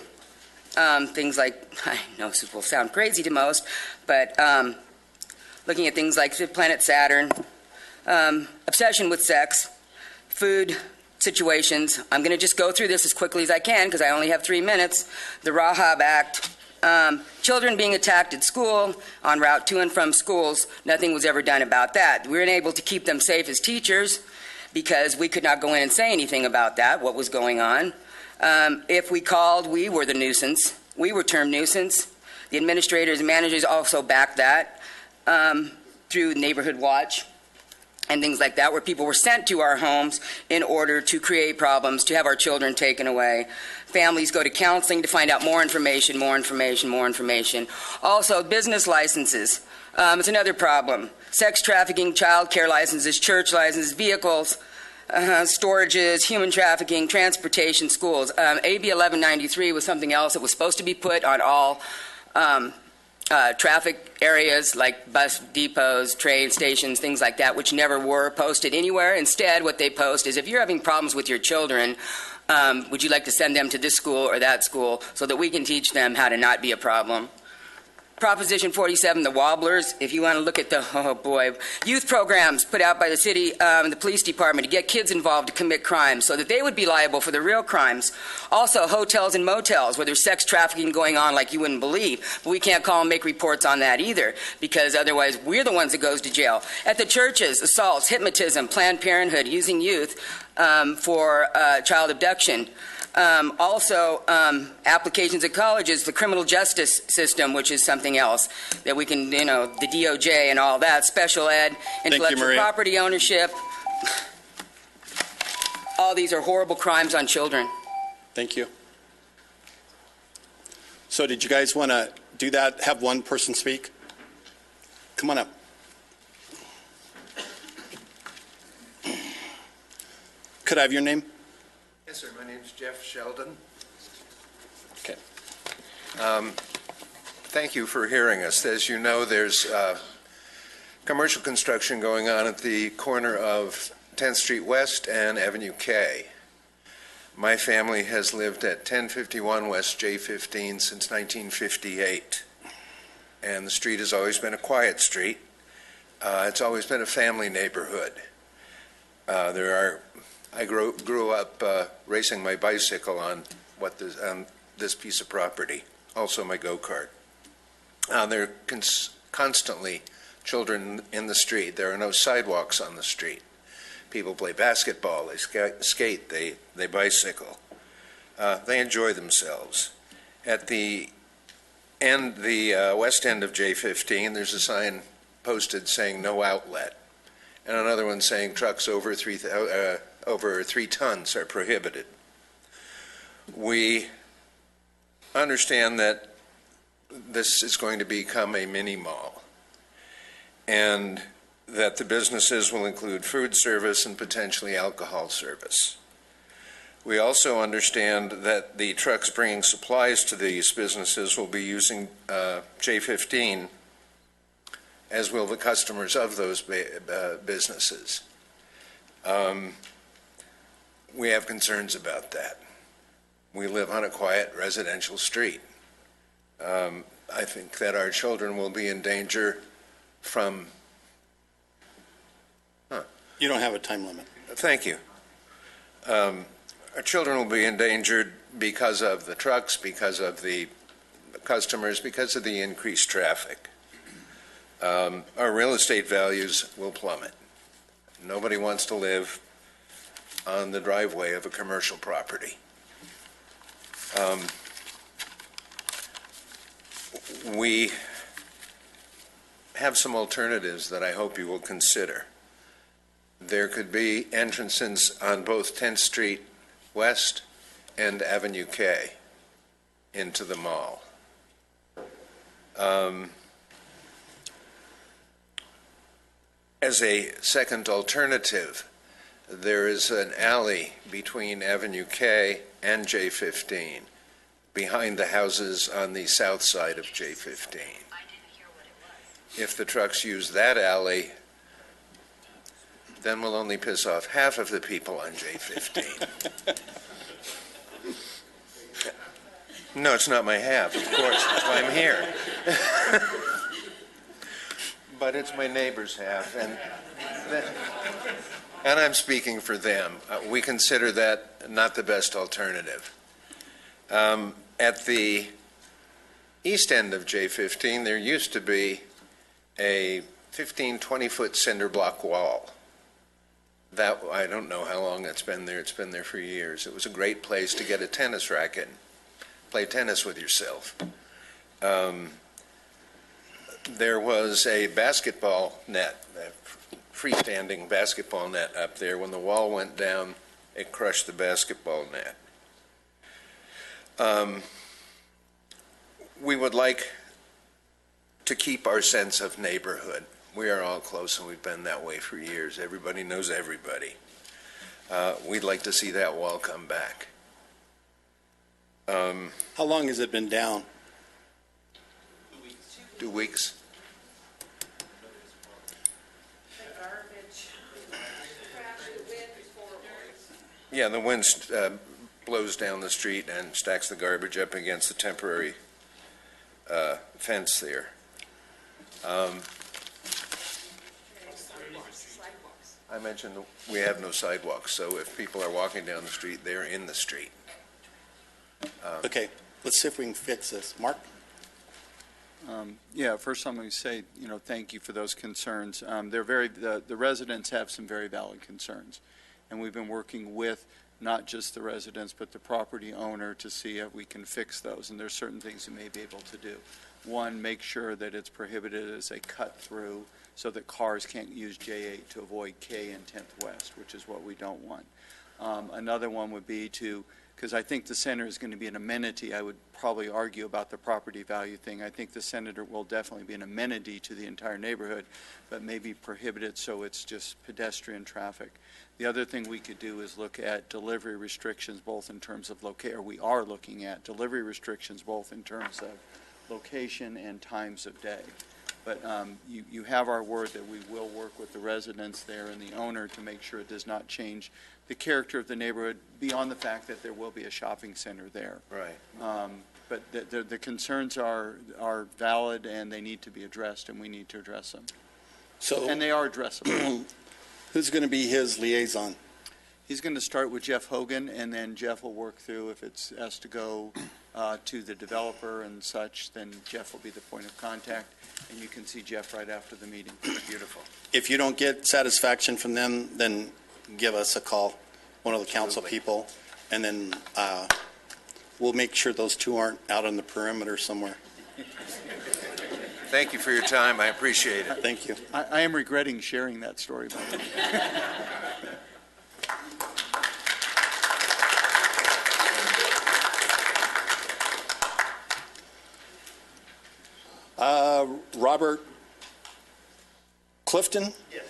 Things like, I know this will sound crazy to most, but looking at things like the planet Saturn, obsession with sex, food situations. I'm going to just go through this as quickly as I can because I only have 3 minutes. The Rahab Act, children being attacked at school, on route to and from schools, nothing was ever done about that. We were unable to keep them safe as teachers because we could not go in and say anything about that, what was going on. If we called, we were the nuisance. We were termed nuisance. The administrators and managers also backed that through Neighborhood Watch and things like that, where people were sent to our homes in order to create problems, to have our children taken away. Families go to counseling to find out more information, more information, more information. Also, business licenses. It's another problem. Sex trafficking, child care licenses, church licenses, vehicles, storages, human trafficking, transportation, schools. AB 1193 was something else that was supposed to be put on all traffic areas like bus depots, train stations, things like that, which never were posted anywhere. Instead, what they post is, if you're having problems with your children, would you like to send them to this school or that school so that we can teach them how to not be a problem? Proposition 47, the Wobblers, if you want to look at the, youth programs put out by the city and the police department to get kids involved to commit crimes so that they would be liable for the real crimes. Also, hotels and motels where there's sex trafficking going on like you wouldn't believe. But we can't call and make reports on that either because otherwise we're the ones that goes to jail. At the churches, assaults, hypnotism, Planned Parenthood, using youth for child abduction. Also, applications at colleges, the criminal justice system, which is something else that we can, the DOJ and all that, special ed, intellectual property ownership. All these are horrible crimes on children. Thank you. So did you guys want to do that, have one person speak? Come on up. Could I have your name? Yes, sir. My name's Jeff Sheldon. Okay. Thank you for hearing us. As you know, there's commercial construction going on at the corner of 10th Street West and Avenue K. My family has lived at 1051 West J15 since 1958, and the street has always been a quiet street. It's always been a family neighborhood. I grew up racing my bicycle on this piece of property, also my go-kart. There are constantly children in the street. There are no sidewalks on the street. People play basketball, they skate, they bicycle. They enjoy themselves. At the west end of J15, there's a sign posted saying no outlet, and another one saying trucks over 3 tons are prohibited. We understand that this is going to become a mini mall, and that the businesses will include food service and potentially alcohol service. We also understand that the trucks bringing supplies to these businesses will be using J15, as will the customers of those businesses. We have concerns about that. We live on a quiet residential street. I think that our children will be in danger from... You don't have a time limit. Thank you. Our children will be endangered because of the trucks, because of the customers, because of the increased traffic. Our real estate values will plummet. Nobody wants to live on the driveway of a commercial property. We have some alternatives that I hope you will consider. There could be entrances on both 10th Street West and Avenue K into the mall. As a second alternative, there is an alley between Avenue K and J15 behind the houses on the south side of J15. If the trucks use that alley, then we'll only piss off half of the people on J15. No, it's not my half, of course. That's why I'm here. But it's my neighbor's half, and I'm speaking for them. We consider that not the best alternative. At the east end of J15, there used to be a 15, 20-foot cinder block wall. That, I don't know how long it's been there. It's been there for years. It was a great place to get a tennis racket, play tennis with yourself. There was a basketball net, a freestanding basketball net up there. When the wall went down, it crushed the basketball net. We would like to keep our sense of neighborhood. We are all close, and we've been that way for years. Everybody knows everybody. We'd like to see that wall come back. How long has it been down? 2 weeks. Yeah, the wind blows down the street and stacks the garbage up against the temporary fence there. I mentioned we have no sidewalks, so if people are walking down the street, they're in the street. Okay, let's see if we can fix this. Mark? Yeah, first I'm going to say, thank you for those concerns. The residents have some very valid concerns, and we've been working with not just the residents, but the property owner to see if we can fix those, and there's certain things we may be able to do. One, make sure that it's prohibited as a cut-through so that cars can't use J8 to avoid K and 10th West, which is what we don't want. Another one would be because I think the center is going to be an amenity. I would probably argue about the property value thing. I think the center will definitely be an amenity to the entire neighborhood, but maybe prohibited so it's just pedestrian traffic. The other thing we could do is look at delivery restrictions, both in terms of we are looking at delivery restrictions both in terms of location and times of day. But you have our word that we will work with the residents there and the owner to make sure it does not change the character of the neighborhood beyond the fact that there will be a shopping center there. Right. But the concerns are valid and they need to be addressed, and we need to address them. And they are addressable. Who's going to be his liaison? He's going to start with Jeff Hogan, and then Jeff will work through if it has to go to the developer and such, then Jeff will be the point of contact, and you can see Jeff right after the meeting. Beautiful. If you don't get satisfaction from them, then give us a call, one of the council people, and then we'll make sure those two aren't out on the perimeter somewhere. Thank you for your time. I appreciate it. Thank you. I am regretting sharing that story, by the way. Robert Clifton? Yes.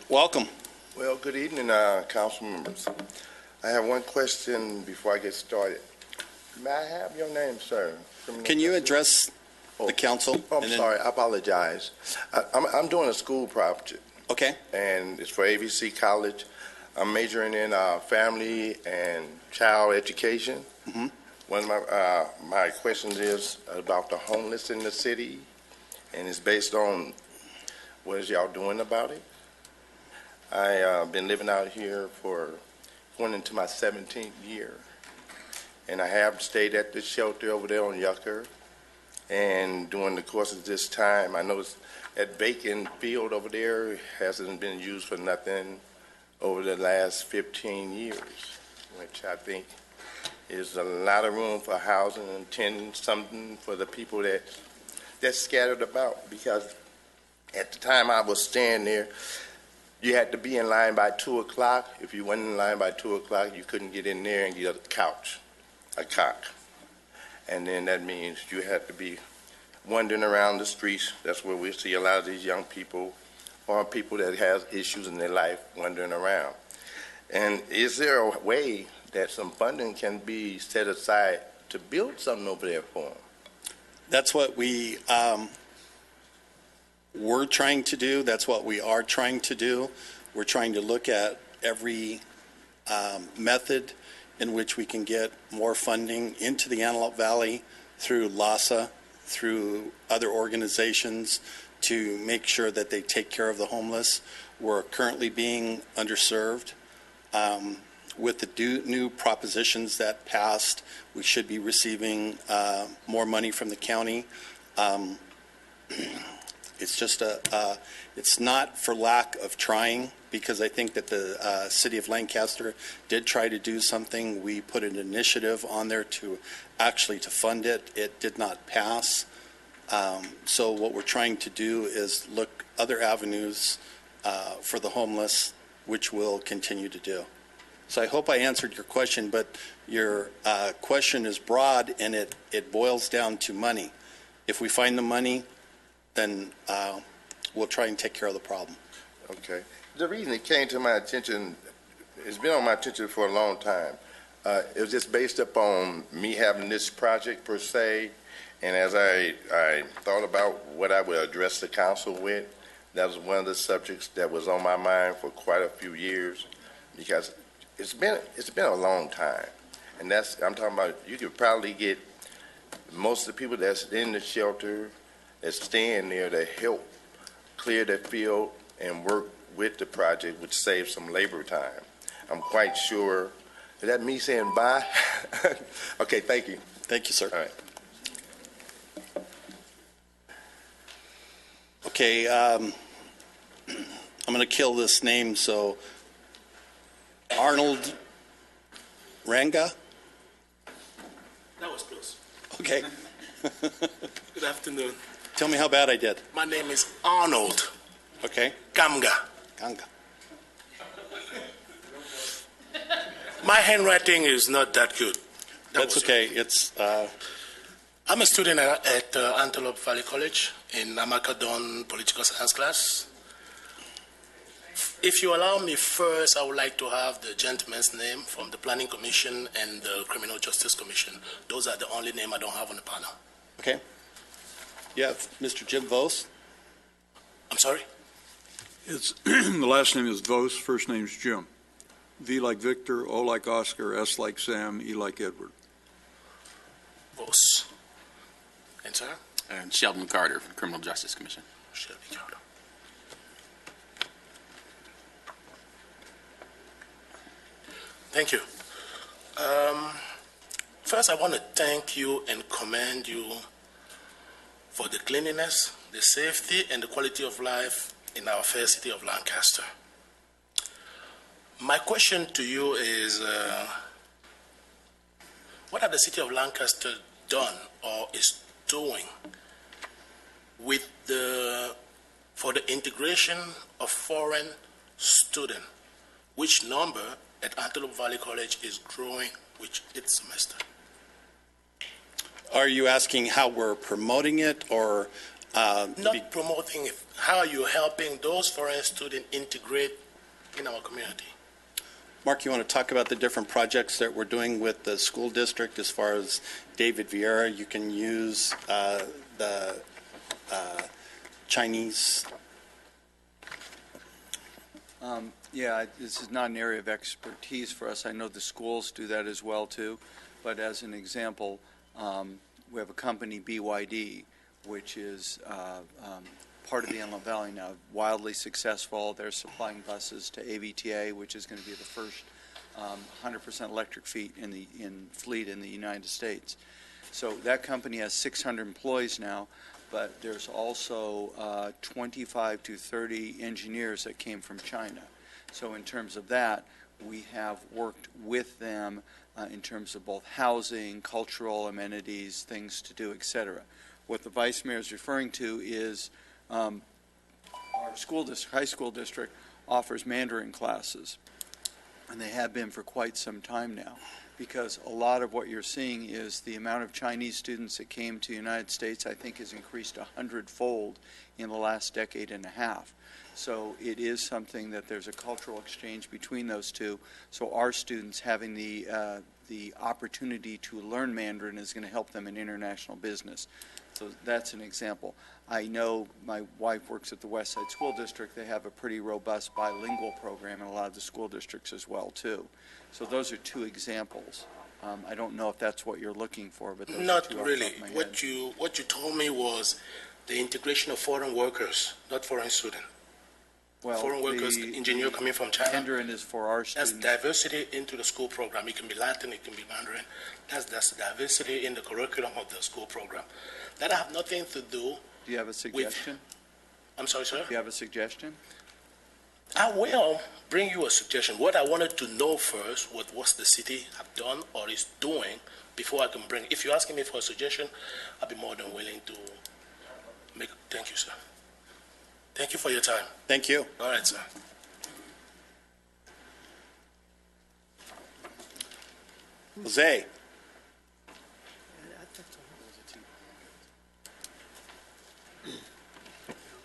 Welcome. Well, good evening, council members. I have one question before I get started. May I have your name, sir? Can you address the council? Oh, I'm sorry. I apologize. I'm doing a school project. Okay. And it's for AVC College. I'm majoring in family and child education. Mm-hmm. One of my questions is about the homeless in the city, and it's based on what is y'all doing about it. I've been living out here for going into my 17th year. And I have stayed at the shelter over there on Yucker. And during the course of this time, I noticed that Bacon Field over there hasn't been used for nothing over the last 15 years, which I think is a lot of room for housing and tending something for the people that's scattered about. Because at the time I was staying there, you had to be in line by 2 o'clock. If you weren't in line by 2 o'clock, you couldn't get in there and get a couch. A cot. And then that means you have to be wandering around the streets. That's where we see a lot of these young people or people that have issues in their life wandering around. And is there a way that some funding can be set aside to build something over there for them? That's what we're trying to do. That's what we are trying to do. We're trying to look at every method in which we can get more funding into the Antelope Valley through LASA, through other organizations, to make sure that they take care of the homeless. We're currently being underserved. With the new propositions that passed, we should be receiving more money from the county. It's just it's not for lack of trying, because I think that the city of Lancaster did try to do something. We put an initiative on there to fund it. It did not pass. So what we're trying to do is look other avenues for the homeless, which we'll continue to do. So I hope I answered your question, but your question is broad, and it boils down to money. If we find the money, then we'll try and take care of the problem. Okay. The reason it came to my attention, it's been on my attention for a long time. It was just based upon me having this project per se, and as I thought about what I would address the council with, that was one of the subjects that was on my mind for quite a few years, because it's been a long time, and I'm talking about, you could probably get most of the people that's in the shelter that's staying there to help clear the field and work with the project, which saves some labor time. I'm quite sure. Is that me saying bye? Okay, thank you. Thank you, sir. All right. Okay, I'm going to kill this name, so Arnold Ranga? That was close. Okay. Good afternoon. Tell me how bad I did. My name is Arnold Okay. Gamga. Ganga. My handwriting is not that good. That's okay. It's I'm a student at Antelope Valley College in Amakadon Political Science class. If you allow me first, I would like to have the gentleman's name from the Planning Commission and the Criminal Justice Commission. Those are the only name I don't have on the panel. okay. Yeah, Mr. Jim Vos. I'm sorry? It's the last name is Vos, first name's Jim. V like Victor, O like Oscar, S like Sam, E like Edward. Boss. And sir? And Sheldon Carter, Criminal Justice Commission. Shelby Carter. Thank you. First, I want to thank you and commend you for the cleanliness, the safety, and the quality of life in our fair city of Lancaster. My question to you is, what have the city of Lancaster done or is doing for the integration of foreign students, which number at Antelope Valley College is growing with each semester? Are you asking how we're promoting it or? Not promoting it. How are you helping those foreign students integrate in our community? Mark, you want to talk about the different projects that we're doing with the school district as far as David Vieira? You can use the Chinese. Yeah, this is not an area of expertise for us. I know the schools do that as well, too. But as an example, we have a company, BYD, which is part of the Antelope Valley now, wildly successful. They're supplying buses to AVTA, which is going to be the first 100% electric fleet in the United States. So that company has 600 employees now, but there's also 25 to 30 engineers that came from China. So in terms of that, we have worked with them in terms of both housing, cultural amenities, things to do, et cetera. What the Vice Mayor is referring to is our school district, high school district, offers Mandarin classes, and they have been for quite some time now, because a lot of what you're seeing is the amount of Chinese students that came to the United States, I think, has increased 100-fold in the last decade and a half. So it is something that there's a cultural exchange between those two. So our students having the opportunity to learn Mandarin is going to help them in international business. So that's an example. I know my wife works at the West Side School District. They have a pretty robust bilingual program in a lot of the school districts as well, too. So those are two examples. I don't know if that's what you're looking for, but those Not are two really. off the top of my head. What you told me was the integration of foreign workers, not foreign students. Well, Foreign workers, engineer coming from China. Mandarin is for our students. That's diversity into the school program. It can be Latin, it can be Mandarin. That's diversity in the curriculum of the school program. That have nothing to do. Do you have a suggestion? I'm sorry, sir? Do you have a suggestion? I will bring you a suggestion. What I wanted to know first, what the city have done or is doing before I can bring. If you're asking me for a suggestion, I'll be more than willing to make. Thank you, sir. Thank you for your time. Thank you. All right, sir. Jose.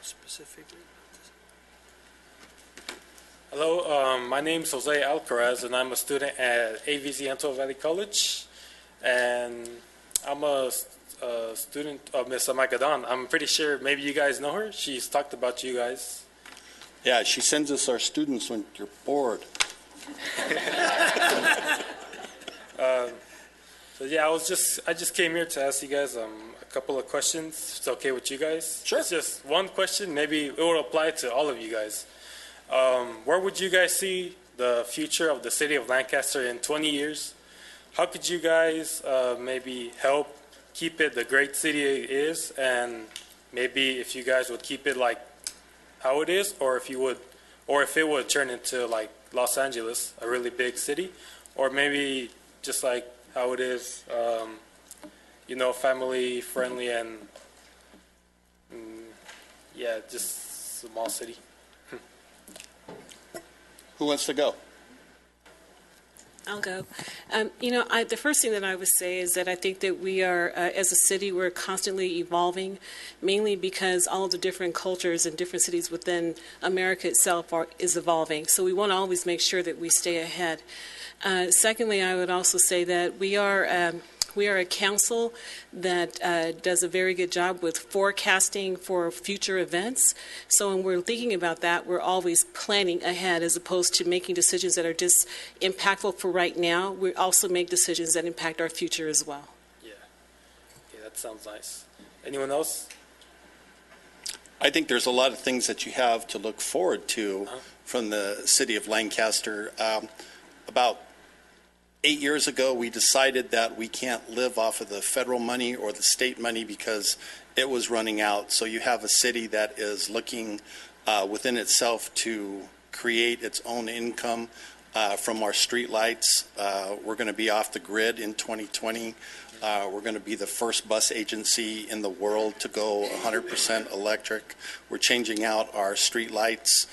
Specifically. Hello, my name is Jose Alcaraz, and I'm a student at AVC Antelope Valley College, and I'm a student of Miss Amagadan. I'm pretty sure maybe you guys know her. She's talked about you guys. Yeah, she sends us our students when you're bored. So yeah, I just came here to ask you guys a couple of questions. If it's okay with you guys? Sure. It's just one question. Maybe it will apply to all of you guys. Where would you guys see the future of the city of Lancaster in 20 years? How could you guys maybe help keep it the great city it is, and maybe if you guys would keep it like how it is, or if you would or if it would turn into like Los Angeles, a really big city, or maybe just like how it is, family friendly and yeah, just small city. Who wants to go? I'll go. The first thing that I would say is that I think that we are, as a city, we're constantly evolving, mainly because all of the different cultures and different cities within America itself is evolving. So we want to always make sure that we stay ahead. Secondly, I would also say that we are a council that does a very good job with forecasting for future events. So when we're thinking about that, we're always planning ahead as opposed to making decisions that are just impactful for right now. We also make decisions that impact our future as well. Yeah, that sounds nice. Anyone else? I think there's a lot of things that you have to look forward to from the city of Lancaster. About 8 years ago, we decided that we can't live off of the federal money or the state money because it was running out. So you have a city that is looking within itself to create its own income from our street lights. We're going to be off the grid in 2020. We're going to be the first bus agency in the world to go 100% electric. We're changing out our street lights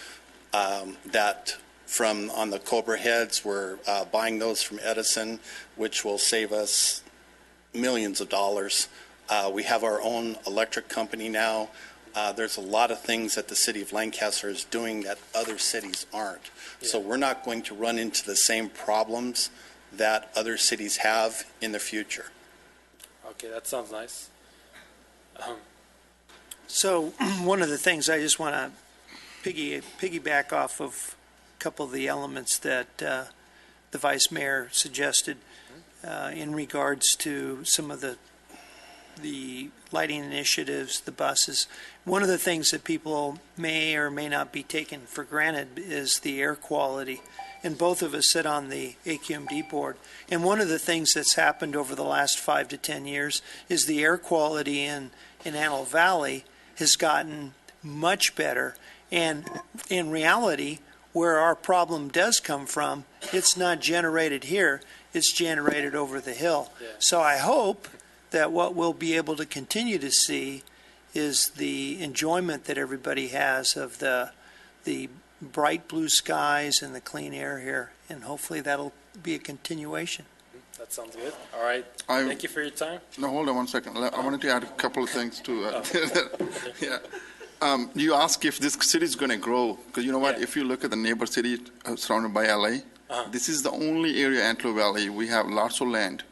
that from on the Cobra heads. We're buying those from Edison, which will save us millions of dollars. We have our own electric company now. There's a lot of things that the city of Lancaster is doing that other cities aren't. Yeah. So we're not going to run into the same problems that other cities have in the future. Okay, that sounds nice. So one of the things I just want to piggyback off of couple of the elements that the Vice Mayor suggested in regards to some of the lighting initiatives, the buses. One of the things that people may or may not be taken for granted is the air quality. And both of us sit on the AQMD board. And one of the things that's happened over the last 5 to 10 years is the air quality in Antelope Valley has gotten much better. And in reality, where our problem does come from, it's not generated here, it's generated over the hill. Yeah. So I hope that what we'll be able to continue to see is the enjoyment that everybody has of the bright blue skies and the clean air here, and hopefully that'll be a continuation. That sounds good. All right. Thank you for your time. No, hold on one second. I wanted to add a couple of things to yeah. You ask if this city is going to grow, because you know what? Yeah. If you look at the neighbor city surrounded by LA, this is the only area, Antelope Valley, we have lots of land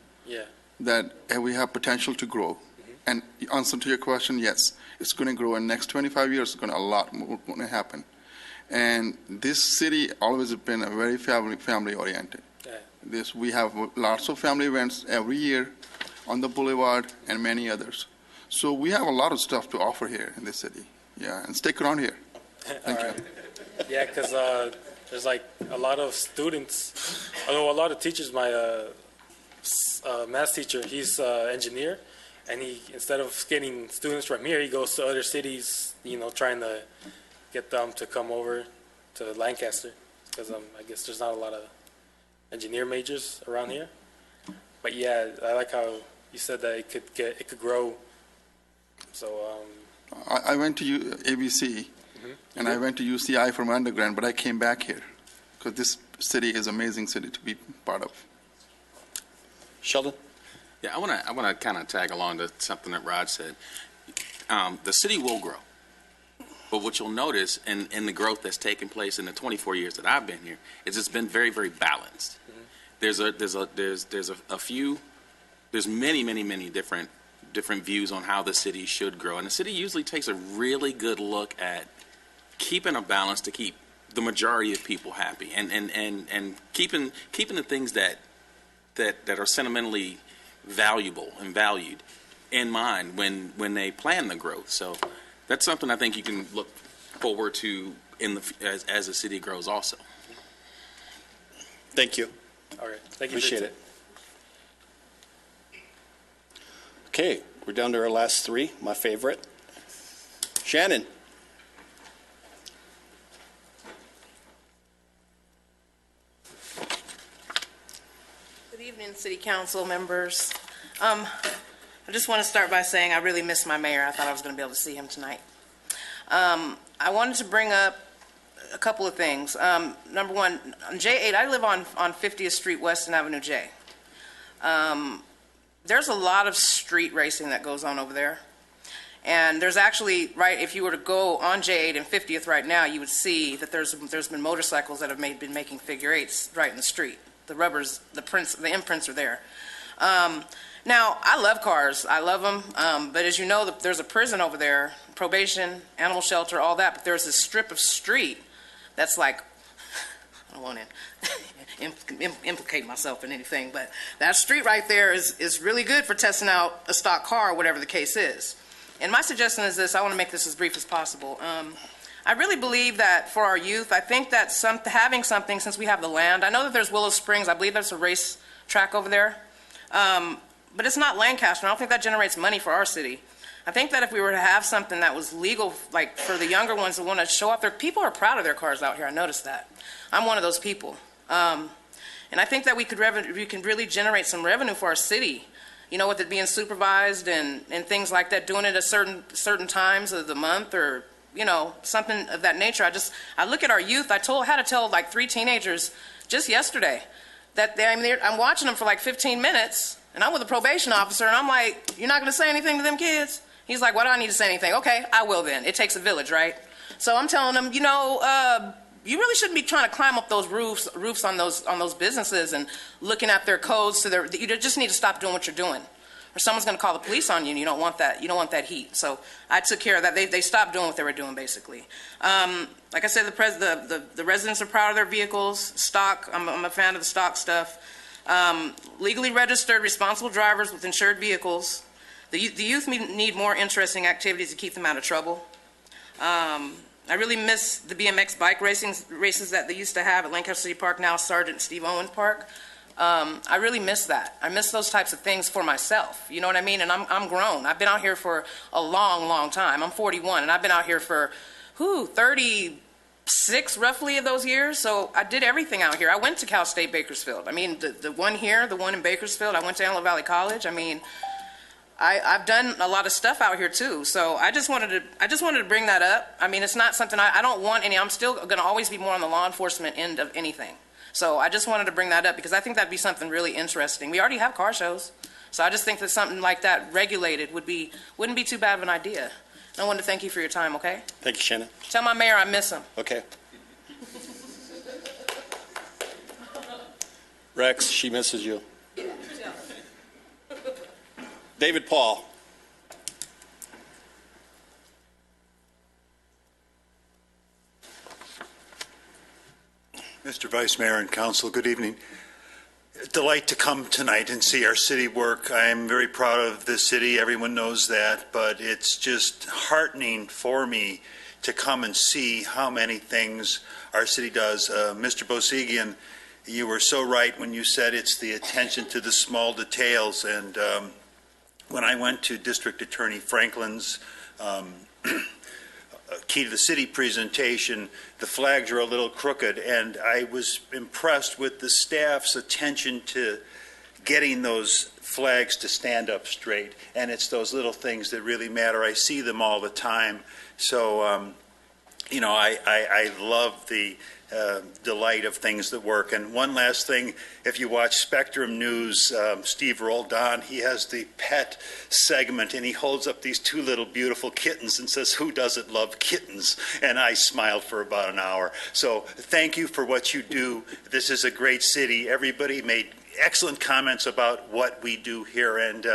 that we have potential to grow. And the answer to your question, yes, it's going to grow. In the next 25 years, a lot more going to happen. And this city always has been a very family oriented. Yeah. We have lots of family events every year on the boulevard and many others. So we have a lot of stuff to offer here in this city. Yeah, and stick around here. Thank you. Yeah, because there's like a lot of students, although a lot of teachers. My math teacher, he's an engineer, and he, instead of getting students from here, he goes to other cities, trying to get them to come over to Lancaster, because I guess there's not a lot of engineer majors around here. But yeah, I like how you said that it could grow. So I went to ABC, and I went to UCI for my undergrad, but I came back here because this city is an amazing city to be part of. Sheldon? Yeah, I want to kind of tag along to something that Raj said. The city will grow, but what you'll notice in the growth that's taken place in the 24 years that I've been here is it's been very, very balanced. There's many different views on how the city should grow, and the city usually takes a really good look at keeping a balance to keep the majority of people happy, and keeping the things that are sentimentally valuable and valued in mind when they plan the growth. So that's something I think you can look forward to as the city grows also. Thank you. All right. Thank you. Appreciate it. Okay, we're down to our last three, my favorite. Shannon. Good evening, City Council members. I just want to start by saying I really miss my mayor. I thought I was going to be able to see him tonight. I wanted to bring up a couple of things. Number one, on J8, I live on 50th Street West and Avenue J. There's a lot of street racing that goes on over there. And there's actually, right, if you were to go on J8 and 50th right now, you would see that there's been motorcycles that have been making figure eights right in the street. The rubbers, the imprints are there. Now, I love cars. I love them. But as you know, there's a prison over there, probation, animal shelter, all that. But there's this strip of street that's like, I don't want to implicate myself in anything, but that street right there is really good for testing out a stock car, whatever the case is. And my suggestion is this. I want to make this as brief as possible. I really believe that for our youth, I think that having something, since we have the land, I know that there's Willow Springs. I believe there's a race track over there. But it's not Lancaster. I don't think that generates money for our city. I think that if we were to have something that was legal, like for the younger ones that want to show off their, people are proud of their cars out here. I noticed that. I'm one of those people. And I think that we can really generate some revenue for our city. You know, with it being supervised and things like that, doing it at certain times of the month, or, you know, something of that nature. I look at our youth. I had to tell like 3 teenagers just yesterday that I'm watching them for like 15 minutes, and I'm with a probation officer, and I'm like, you're not going to say anything to them kids? He's like, why do I need to say anything? Okay, I will then. It takes a village, right? So I'm telling them, you know, you really shouldn't be trying to climb up those roofs on those businesses and looking at their codes. You just need to stop doing what you're doing, or someone's going to call the police on you, and you don't want that. You don't want that heat. So I took care of that. They stopped doing what they were doing, basically. Like I said, the residents are proud of their vehicles. Stock. I'm a fan of the stock stuff. Legally registered, responsible drivers with insured vehicles. The youth need more interesting activities to keep them out of trouble. I really miss the BMX bike races that they used to have at Lancaster City Park, now Sergeant Steve Owens Park. I really miss that. I miss those types of things for myself. You know what I mean? And I'm grown. I've been out here for a long, long time. I'm 41, and I've been out here for 36 roughly of those years. So I did everything out here. I went to Cal State Bakersfield. I mean, the one here, the one in Bakersfield. I went to Antelope Valley College. I mean, I've done a lot of stuff out here too, so I just wanted to bring that up. I mean, it's not something I don't want any. I'm still going to always be more on the law enforcement end of anything. So I just wanted to bring that up because I think that'd be something really interesting. We already have car shows, so I just think that something like that regulated wouldn't be too bad of an idea. And I wanted to thank you for your time. Okay. Thank you, Shannon. Tell my mayor I miss him. Okay. Rex, she misses you. David Paul. Mr. Vice Mayor and Council, good evening. Delight to come tonight and see our city work. I am very proud of this city. Everyone knows that, but it's just heartening for me to come and see how many things our city does. Mr. Bosigian, you were so right when you said it's the attention to the small details, and when I went to District Attorney Franklin's Key to the City presentation, the flags are a little crooked, and I was impressed with the staff's attention to getting those flags to stand up straight. And it's those little things that really matter. I see them all the time. So, you know, I love the delight of things that work. And one last thing, if you watch Spectrum News, Steve Roldan, he has the pet segment, and he holds up these 2 little beautiful kittens and says, who doesn't love kittens? And I smiled for about an hour. So thank you for what you do. This is a great city. Everybody made excellent comments about what we do here, and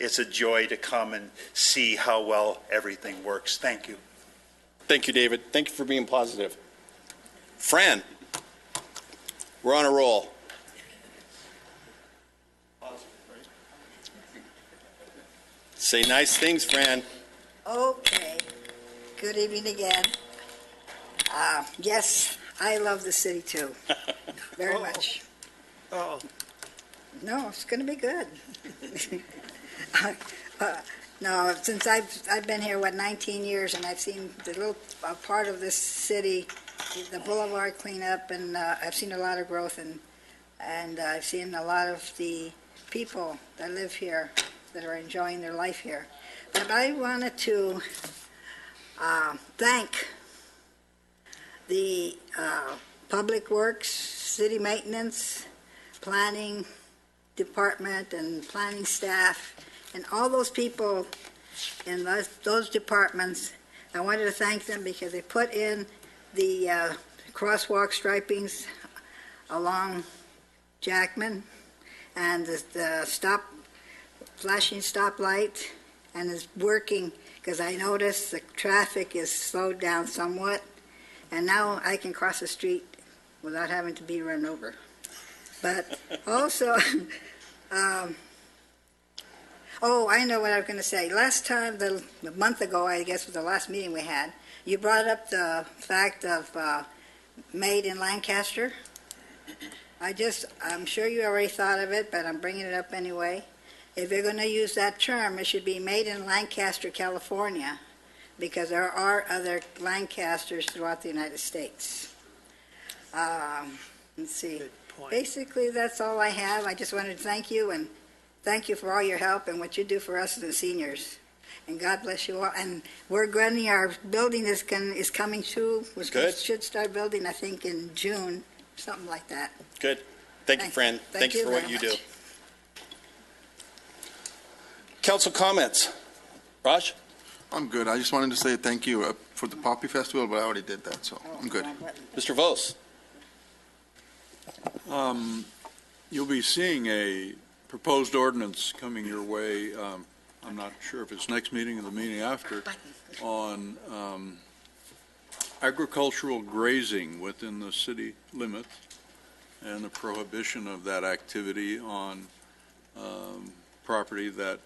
it's a joy to come and see how well everything works. Thank you. Thank you, David. Thank you for being positive. Fran, we're on a roll. Say nice things, Fran. Okay. Good evening again. Yes, I love the city too. Very much. Oh. No, it's going to be good. No, since I've been here, 19 years, and I've seen the little part of this city, the boulevard cleanup, and I've seen a lot of growth, and and I've seen a lot of the people that live here that are enjoying their life here. But I wanted to thank the Public Works, City Maintenance, Planning Department, and planning staff, and all those people in those departments. I wanted to thank them because they put in the crosswalk stripings along Jackman and the flashing stoplight, and is working because I noticed the traffic is slowed down somewhat, and now I can cross the street without having to be run over. But also, oh, I know what I was going to say. Last time, a month ago, I guess was the last meeting we had, you brought up the fact of made in Lancaster. I'm sure you already thought of it, but I'm bringing it up anyway. If you're going to use that term, it should be made in Lancaster, California, because there are other Lancasters throughout the United States. Let's see. Basically, that's all I have. I just wanted to thank you, and thank you for all your help and what you do for us as the seniors. And God bless you all. And we're going, our building is coming through. We should start building, I think, in June, something like that. Good. Thank you, Fran. Thank you for what you do. Council comments. Raj? I'm good. I just wanted to say thank you for the Poppy Festival, but I already did that, so I'm good. Mr. Vos? You'll be seeing a proposed ordinance coming your way. I'm not sure if it's next meeting or the meeting after, on agricultural grazing within the city limits and the prohibition of that activity on property that,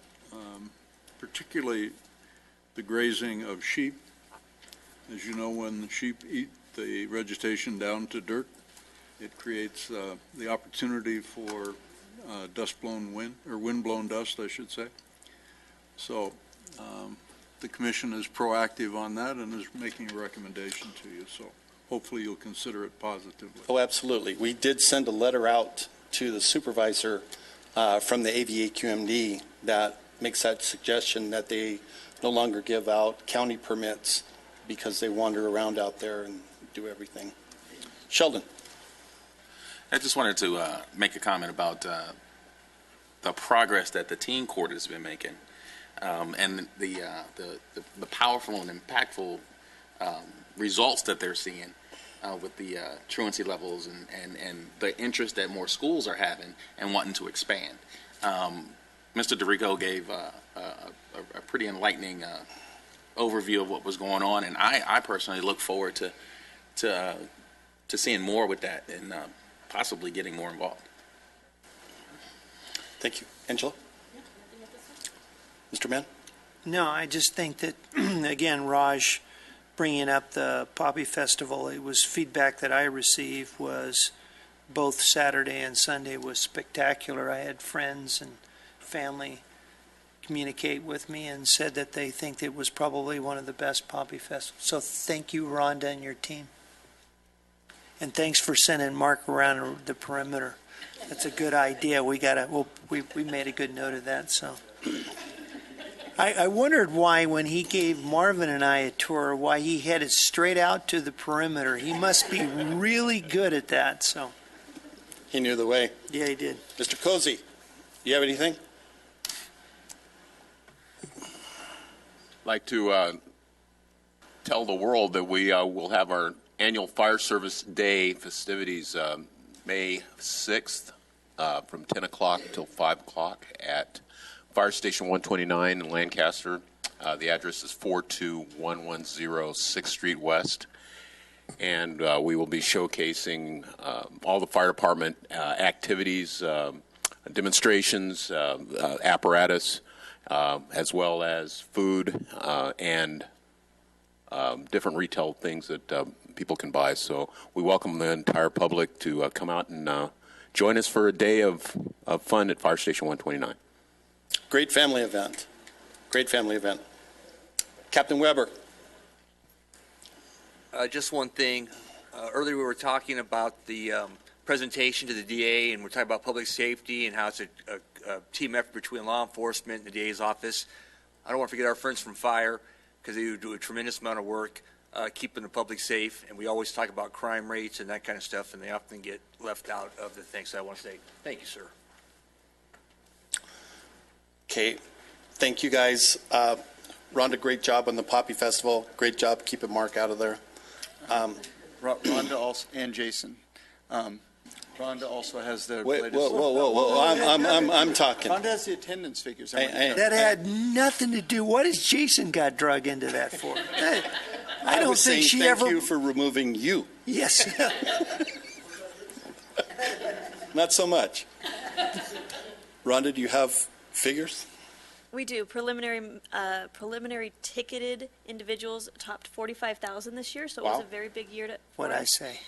particularly the grazing of sheep. As you know, when the sheep eat the vegetation down to dirt, it creates the opportunity for dust-blown wind, or wind-blown dust, I should say. So the commission is proactive on that and is making a recommendation to you. So hopefully you'll consider it positively. Oh, absolutely. We did send a letter out to the supervisor from the AVAQMD that makes that suggestion that they no longer give out county permits because they wander around out there and do everything. Sheldon. I just wanted to make a comment about the progress that the teen court has been making, and the powerful and impactful results that they're seeing with the truancy levels and the interest that more schools are having and wanting to expand. Mr. DeRico gave a pretty enlightening overview of what was going on, and I personally look forward to seeing more with that and possibly getting more involved. Thank you. Angela? Mr. Mann? No, I just think that, again, Raj bringing up the Poppy Festival, it was feedback that I received was both Saturday and Sunday was spectacular. I had friends and family communicate with me and said that they think it was probably one of the best Poppy Festivals. So thank you, Rhonda, and your team. And thanks for sending Mark around the perimeter. That's a good idea. We made a good note of that. So I wondered why, when he gave Marvin and I a tour, why he headed straight out to the perimeter. He must be really good at that. So he knew the way. Yeah, he did. Mr. Cozy, do you have anything? Like to tell the world that we will have our annual Fire Service Day festivities May 6th from 10 o'clock until 5 o'clock at Fire Station 129 in Lancaster. The address is 42110 6th Street West. And we will be showcasing all the fire department activities, demonstrations, apparatus, as well as food and different retail things that people can buy. So we welcome the entire public to come out and join us for a day of fun at Fire Station 129. Great family event. Great family event. Captain Weber. Just one thing. Earlier we were talking about the presentation to the DA, and we're talking about public safety and how it's a team effort between law enforcement and the DA's office. I don't want to forget our friends from fire, because they do a tremendous amount of work keeping the public safe, and we always talk about crime rates and that kind of stuff, and they often get left out of the things. So I want to say thank you, sir. Okay, thank you guys. Rhonda, great job on the Poppy Festival. Great job keeping Mark out of there. Rhonda also, and Jason. Rhonda also has the Wait, latest. whoa. I'm talking. Rhonda has the attendance figures. That had nothing to do. What has Jason got drug into that for? I don't was think saying she thank ever. you for removing you. Yes. Not so much. Rhonda, do you have figures? We do. Preliminary ticketed individuals topped 45,000 this year, so it was Wow. a very big year. What'd I say?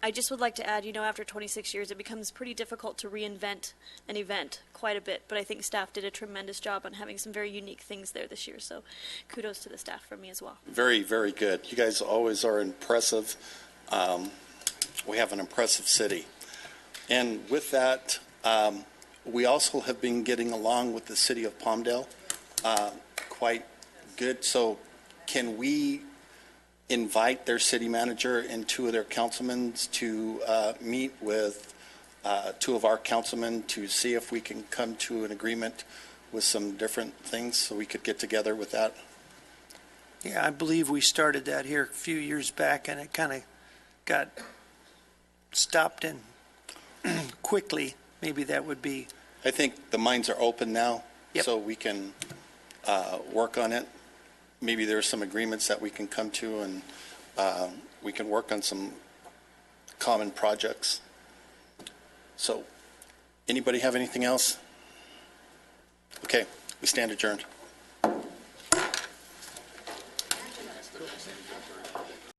I just would like to add, after 26 years, it becomes pretty difficult to reinvent an event quite a bit, but I think staff did a tremendous job on having some very unique things there this year, so kudos to the staff from me as well. Very, very good. You guys always are impressive. We have an impressive city. And with that, we also have been getting along with the city of Palmdale quite good. So can we invite their city manager and two of their councilmen to meet with two of our councilmen to see if we can come to an agreement with some different things so we could get together with that? Yeah, I believe we started that here a few years back, and it kind of got stopped in quickly. Maybe that would be. I think the minds are open now, Yep. so we can work on it. Maybe there's some agreements that we can come to, and we can work on some common projects. So, anybody have anything else? Okay, we stand adjourned.